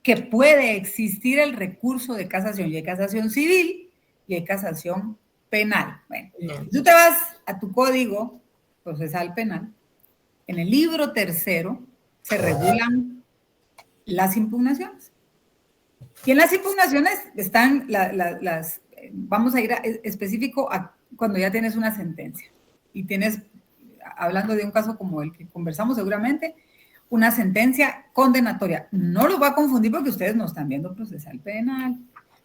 B: que puede existir el recurso de casación. Y hay casación civil y hay casación penal. Bueno, si tú te vas a tu código procesal penal, en el libro tercero se regulan las impugnaciones. Y en las impugnaciones están las vamos a ir específico a cuando ya tienes una sentencia. Y tienes, hablando de un caso como el que conversamos seguramente, una sentencia condenatoria. No lo va a confundir porque ustedes no están viendo procesal penal.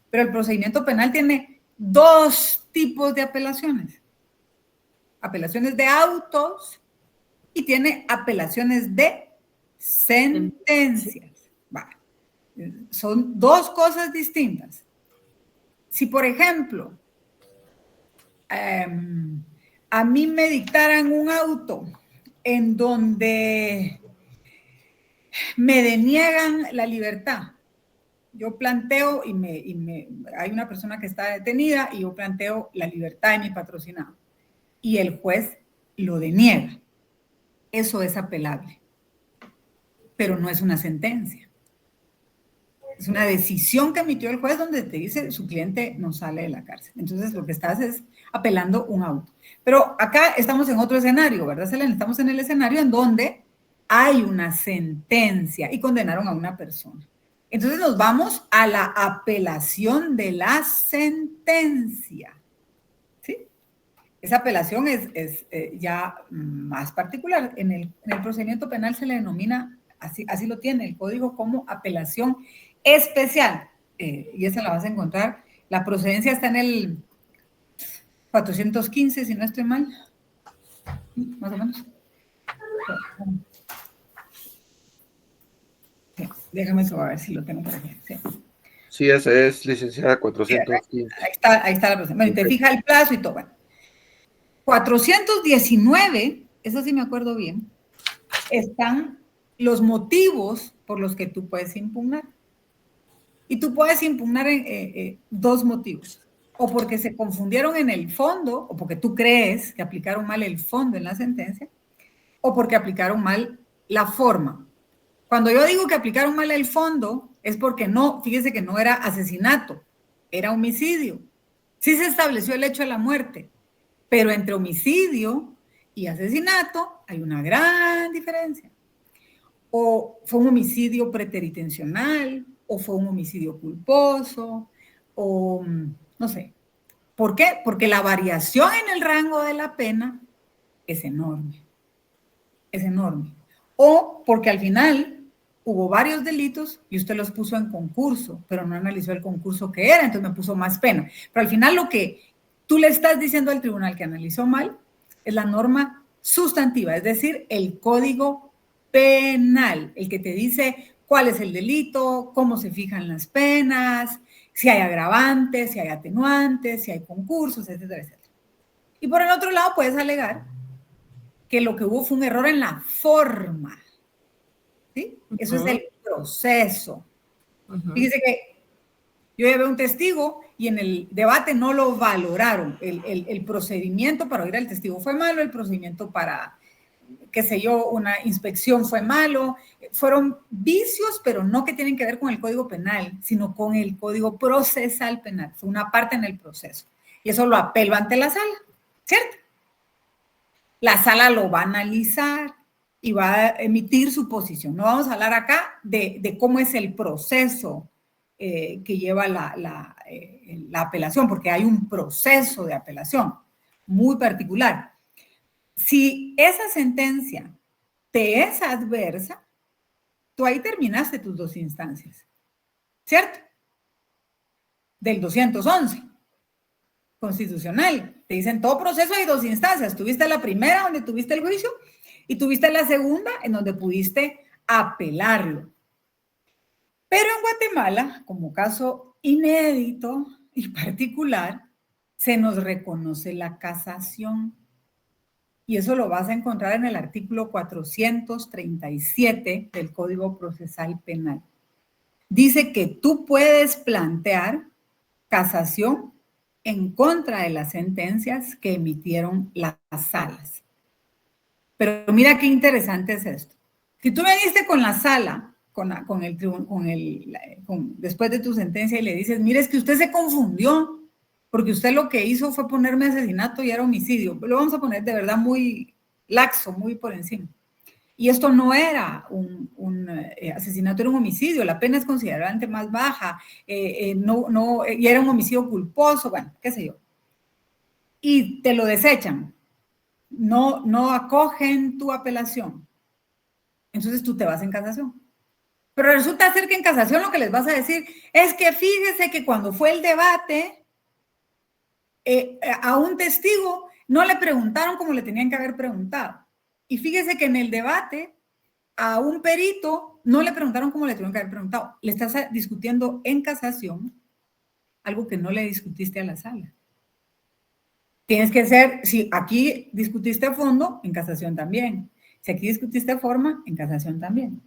B: Pero el procedimiento penal tiene 2 tipos de apelaciones. Apelaciones de autos y tiene apelaciones de sentencias. Vale. Son 2 cosas distintas. Si, por ejemplo, a mí me dictaran un auto en donde me deniegan la libertad, yo planteo hay una persona que está detenida y yo planteo la libertad de mi patrocinado y el juez lo deniega. Eso es apelable, pero no es una sentencia. Es una decisión que emitió el juez donde te dice su cliente no sale de la cárcel. Entonces lo que estás es apelando un auto. Pero acá estamos en otro escenario, ¿verdad, Selena? Estamos en el escenario en donde hay una sentencia y condenaron a una persona. Entonces nos vamos a la apelación de la sentencia. ¿Sí? Esa apelación es ya más particular. En el procedimiento penal se le denomina, así lo tiene el código, como apelación especial. Y esa la vas a encontrar. La procedencia está en el 415, si no estoy mal. Más o menos. Sí, déjame a ver si lo tengo por aquí. Sí.
I: Sí, esa es, licenciada, 415.
B: Ahí está la procedencia. Bueno, y te fija el plazo y todo. Bueno. 419, eso sí me acuerdo bien, están los motivos por los que tú puedes impugnar. Y tú puedes impugnar en 2 motivos. O porque se confundieron en el fondo, o porque tú crees que aplicaron mal el fondo en la sentencia, o porque aplicaron mal la forma. Cuando yo digo que aplicaron mal el fondo, es porque no, fíjese que no era asesinato, era homicidio. Sí se estableció el hecho de la muerte, pero entre homicidio y asesinato hay una gran diferencia. O fue un homicidio preteritencional, o fue un homicidio culposo, o no sé. ¿Por qué? Porque la variación en el rango de la pena es enorme. Es enorme. O porque al final hubo varios delitos y usted los puso en concurso, pero no analizó el concurso que era, entonces me puso más pena. Pero al final lo que tú le estás diciendo al tribunal que analizó mal es la norma sustantiva, es decir, el código penal, el que te dice cuál es el delito, cómo se fijan las penas, si hay agravantes, si hay atenuantes, si hay concursos, etcétera, etcétera. Y por el otro lado puedes alegar que lo que hubo fue un error en la forma. ¿Sí? Eso es el proceso. Fíjese que yo llevé un testigo y en el debate no lo valoraron. El procedimiento para oír al testigo fue malo, el procedimiento para, qué sé yo, una inspección fue malo. Fueron vicios, pero no que tienen que ver con el Código Penal, sino con el Código Procesal Penal. Fue una parte en el proceso. Y eso lo apelo ante la sala, ¿cierto? La sala lo va a analizar y va a emitir su posición. No vamos a hablar acá de cómo es el proceso que lleva la apelación, porque hay un proceso de apelación muy particular. Si esa sentencia te es adversa, tú ahí terminaste tus 2 instancias, ¿cierto? Del 211 constitucional. Te dicen, todo proceso hay 2 instancias. Tuviste la primera donde tuviste el juicio y tuviste la segunda en donde pudiste apelarlo. Pero en Guatemala, como caso inédito y particular, se nos reconoce la casación. Y eso lo vas a encontrar en el artículo 437 del Código Procesal Penal. Dice que tú puedes plantear casación en contra de las sentencias que emitieron las salas. Pero mira qué interesante es esto. Si tú viniste con la sala, después de tu sentencia y le dices, mire, es que usted se confundió, porque usted lo que hizo fue ponerme asesinato y era homicidio. Lo vamos a poner de verdad muy laxo, muy por encima. Y esto no era un asesinato, era un homicidio. La pena es considerablemente más baja. Y era un homicidio culposo, bueno, qué sé yo. Y te lo desechan. No acogen tu apelación. Entonces tú te vas en casación. Pero resulta ser que en casación lo que les vas a decir es que fíjese que cuando fue el debate, a un testigo no le preguntaron como le tenían que haber preguntado. Y fíjese que en el debate a un perito no le preguntaron como le tuvieron que haber preguntado. Le estás discutiendo en casación algo que no le discutiste a la sala. Tienes que ser, si aquí discutiste a fondo, en casación también. Si aquí discutiste a forma, en casación también.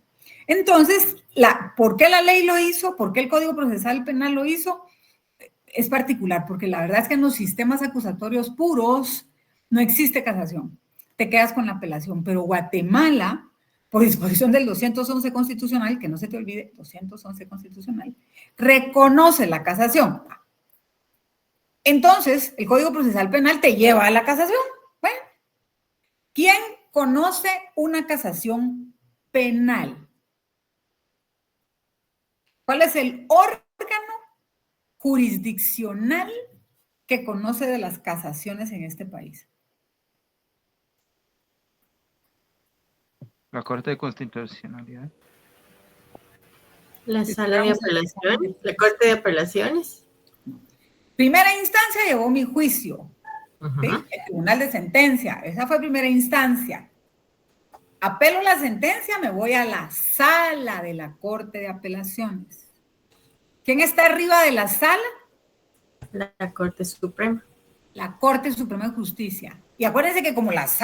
B: Entonces, ¿por qué la ley lo hizo? ¿Por qué el Código Procesal Penal lo hizo? Es particular, porque la verdad es que en los sistemas acusatorios puros no existe casación. Te quedas con la apelación. Pero Guatemala, por disposición del 211 constitucional, que no se te olvide, 211 constitucional, reconoce la casación. Entonces, el Código Procesal Penal te lleva a la casación. Bueno, ¿quién conoce una casación penal? ¿Cuál es el órgano jurisdiccional que conoce de las casaciones en este país?
C: La Corte de Constitucionalidad.
H: La Sala de Apelaciones, la Corte de Apelaciones.
B: Primera instancia llevó mi juicio. ¿Sí? El Tribunal de Sentencia, esa fue primera instancia. Apelo la sentencia, me voy a la sala de la Corte de Apelaciones. ¿Quién está arriba de la sala?
H: La Corte Suprema.
B: La Corte Suprema de Justicia. Y acuérdense que como las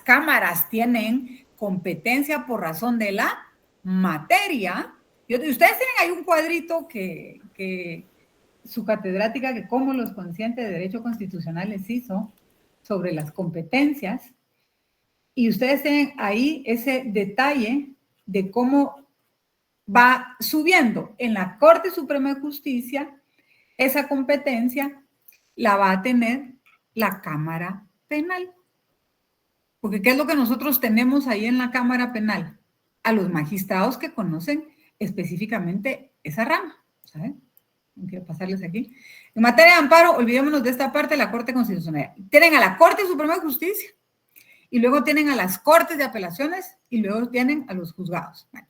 B: cámaras tienen competencia por razón de la materia, y ustedes tienen ahí un cuadrito que su catedrática, que como los conscientes de Derecho Constitucional les hizo sobre las competencias, y ustedes tienen ahí ese detalle de cómo va subiendo en la Corte Suprema de Justicia. Esa competencia la va a tener la Cámara Penal. Porque ¿qué es lo que nosotros tenemos ahí en la Cámara Penal? A los magistrados que conocen específicamente esa rama. ¿Saben? No quiero pasarles aquí. En materia de amparo, olvidémonos de esta parte de la Corte Constitucional. Tienen a la Corte Suprema de Justicia, y luego tienen a las Cortes de Apelaciones, y luego tienen a los juzgados. Bueno,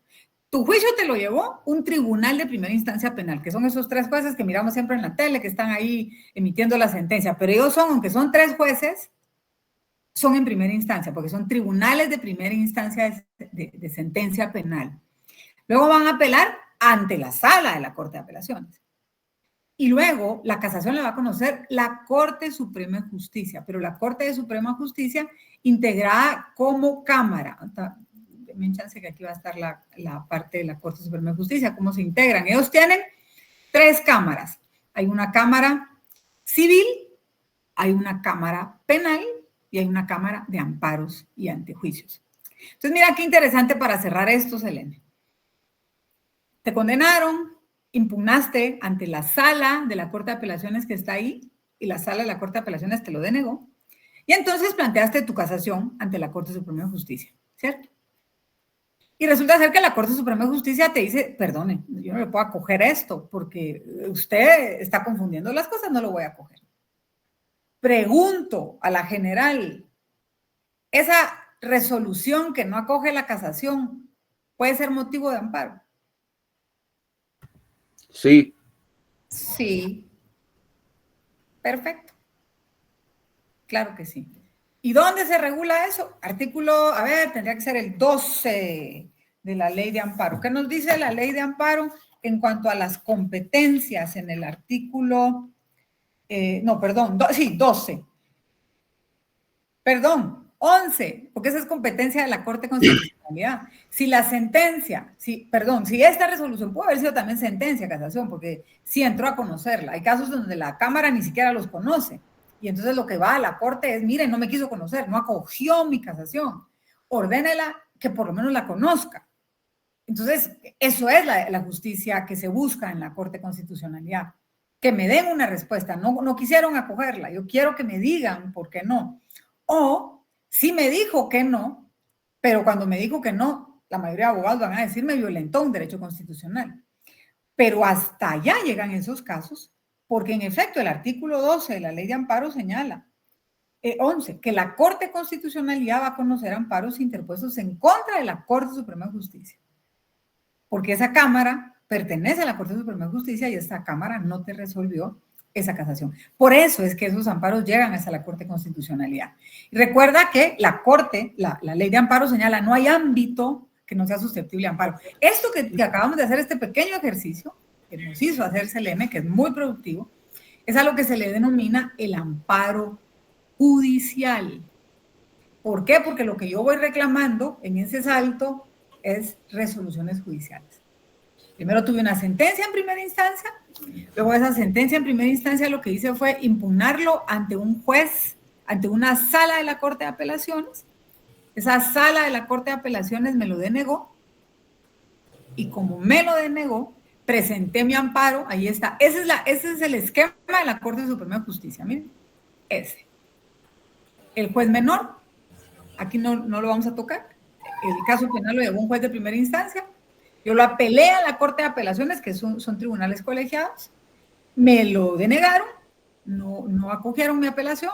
B: tu juicio te lo llevó un tribunal de primera instancia penal, que son esos 3 jueces que miramos siempre en la tele, que están ahí emitiendo la sentencia, pero ellos son, aunque son 3 jueces, son en primera instancia, porque son tribunales de primera instancia de sentencia penal. Luego van a apelar ante la sala de la Corte de Apelaciones. Y luego la casación la va a conocer la Corte Suprema de Justicia, pero la Corte de Suprema Justicia integrada como Cámara. Denme chance que aquí va a estar la parte de la Corte Suprema de Justicia, cómo se integran. Ellos tienen 3 cámaras. Hay una Cámara Civil, hay una Cámara Penal y hay una Cámara de Amparos y Antejuicios. Entonces, mira qué interesante para cerrar esto, Selene. Te condenaron, impugnaste ante la sala de la Corte de Apelaciones que está ahí, y la sala de la Corte de Apelaciones te lo denegó, y entonces planteaste tu casación ante la Corte Suprema de Justicia, ¿cierto? Y resulta ser que la Corte Suprema de Justicia te dice, perdone, yo no le puedo acoger esto, porque usted está confundiendo las cosas, no lo voy a acoger. Pregunto a la general, ¿esa resolución que no acoge la casación puede ser motivo de amparo?
I: Sí.
B: Sí. Perfecto. Claro que sí. ¿Y dónde se regula eso? Artículo, tendría que ser el 12 de la Ley de Amparo. ¿Qué nos dice la Ley de Amparo? en cuanto a las competencias en el artículo, 12. Perdón, 11, porque esa es competencia de la Corte de Constitucionalidad. Si la sentencia, si esta resolución puede haber sido también sentencia de casación, porque sí entró a conocerla. Hay casos donde la Cámara ni siquiera los conoce. Y entonces lo que va a la Corte es, miren, no me quiso conocer, no acogió mi casación. Ordénela que por lo menos la conozca. Entonces, eso es la justicia que se busca en la Corte de Constitucionalidad. Que me den una respuesta. No quisieron acogerla. Yo quiero que me digan por qué no. O, sí me dijo que no, pero cuando me dijo que no, la mayoría de abogados van a decir me violentó un derecho constitucional. Pero hasta allá llegan esos casos, porque en efecto el artículo 12 de la Ley de Amparo señala, 11, que la Corte de Constitucionalidad va a conocer amparos interpuestos en contra de la Corte Suprema de Justicia. Porque esa Cámara pertenece a la Corte Suprema de Justicia y esta Cámara no te resolvió esa casación. Por eso es que esos amparos llegan hasta la Corte de Constitucionalidad. Y recuerda que la Corte, la Ley de Amparo señala, no hay ámbito que no sea susceptible de amparo. Esto que acabamos de hacer, este pequeño ejercicio, que nos hizo hacer CLM, que es muy productivo, es a lo que se le denomina el amparo judicial. ¿Por qué? Porque lo que yo voy reclamando en ese salto es resoluciones judiciales. Primero tuve una sentencia en primera instancia, luego esa sentencia en primera instancia lo que hice fue impugnarlo ante un juez, ante una sala de la Corte de Apelaciones. Esa sala de la Corte de Apelaciones me lo denegó y como me lo denegó, presenté mi amparo, ahí está. Ese es el esquema de la Corte Suprema de Justicia, miren, ese. El juez menor, aquí no lo vamos a tocar, el caso penal lo llevó un juez de primera instancia, yo lo apelé a la Corte de Apelaciones, que son tribunales colegiados, me lo denegaron, no acogieron mi apelación,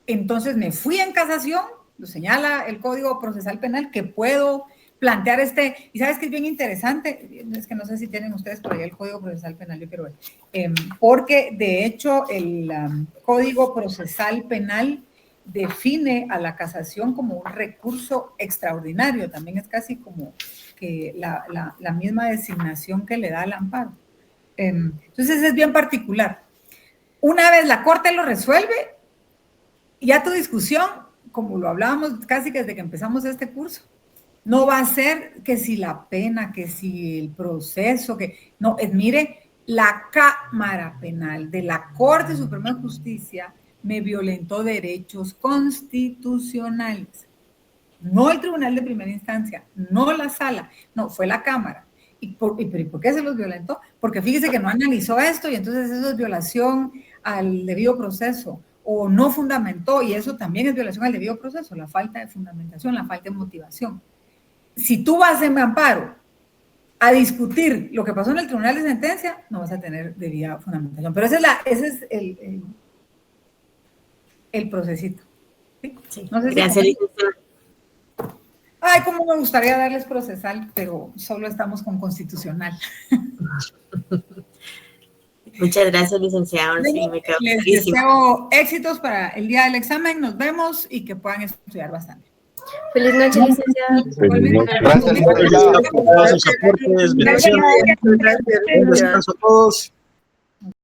B: entonces me fui en casación, lo señala el Código Procesal Penal, que puedo plantear y sabes que es bien interesante, es que no sé si tienen ustedes por ahí el Código Procesal Penal, yo quiero ver, porque de hecho el Código Procesal Penal define a la casación como un recurso extraordinario, también es casi como que la misma designación que le da al amparo. Entonces es bien particular. Una vez la Corte lo resuelve, ya tu discusión, como lo hablábamos casi que desde que empezamos este curso, no va a ser que si la pena, que si el proceso, no, mire, la Cámara Penal de la Corte Suprema de Justicia me violentó derechos constitucionales. No el tribunal de primera instancia, no la sala, no, fue la Cámara. ¿Y por qué se los violentó? Porque fíjese que no analizó esto y entonces eso es violación al debido proceso o no fundamentó y eso también es violación al debido proceso, la falta de fundamentación, la falta de motivación. Si tú vas en amparo a discutir lo que pasó en el tribunal de sentencia, no vas a tener debida fundamentación. Pero ese es el procesito. ¿Sí? Sí. No sé
H: Gracias, licenciada.
B: Ay, cómo me gustaría darles procesal, pero solo estamos con constitucional.
H: Muchas gracias, licenciado. Sí, me quedo
B: les deseo éxitos para el día del examen. Nos vemos y que puedan estudiar bastante.
K: Feliz noche, licenciada.
A: Gracias por sus aportes. Bendiciones. Un descanso a todos.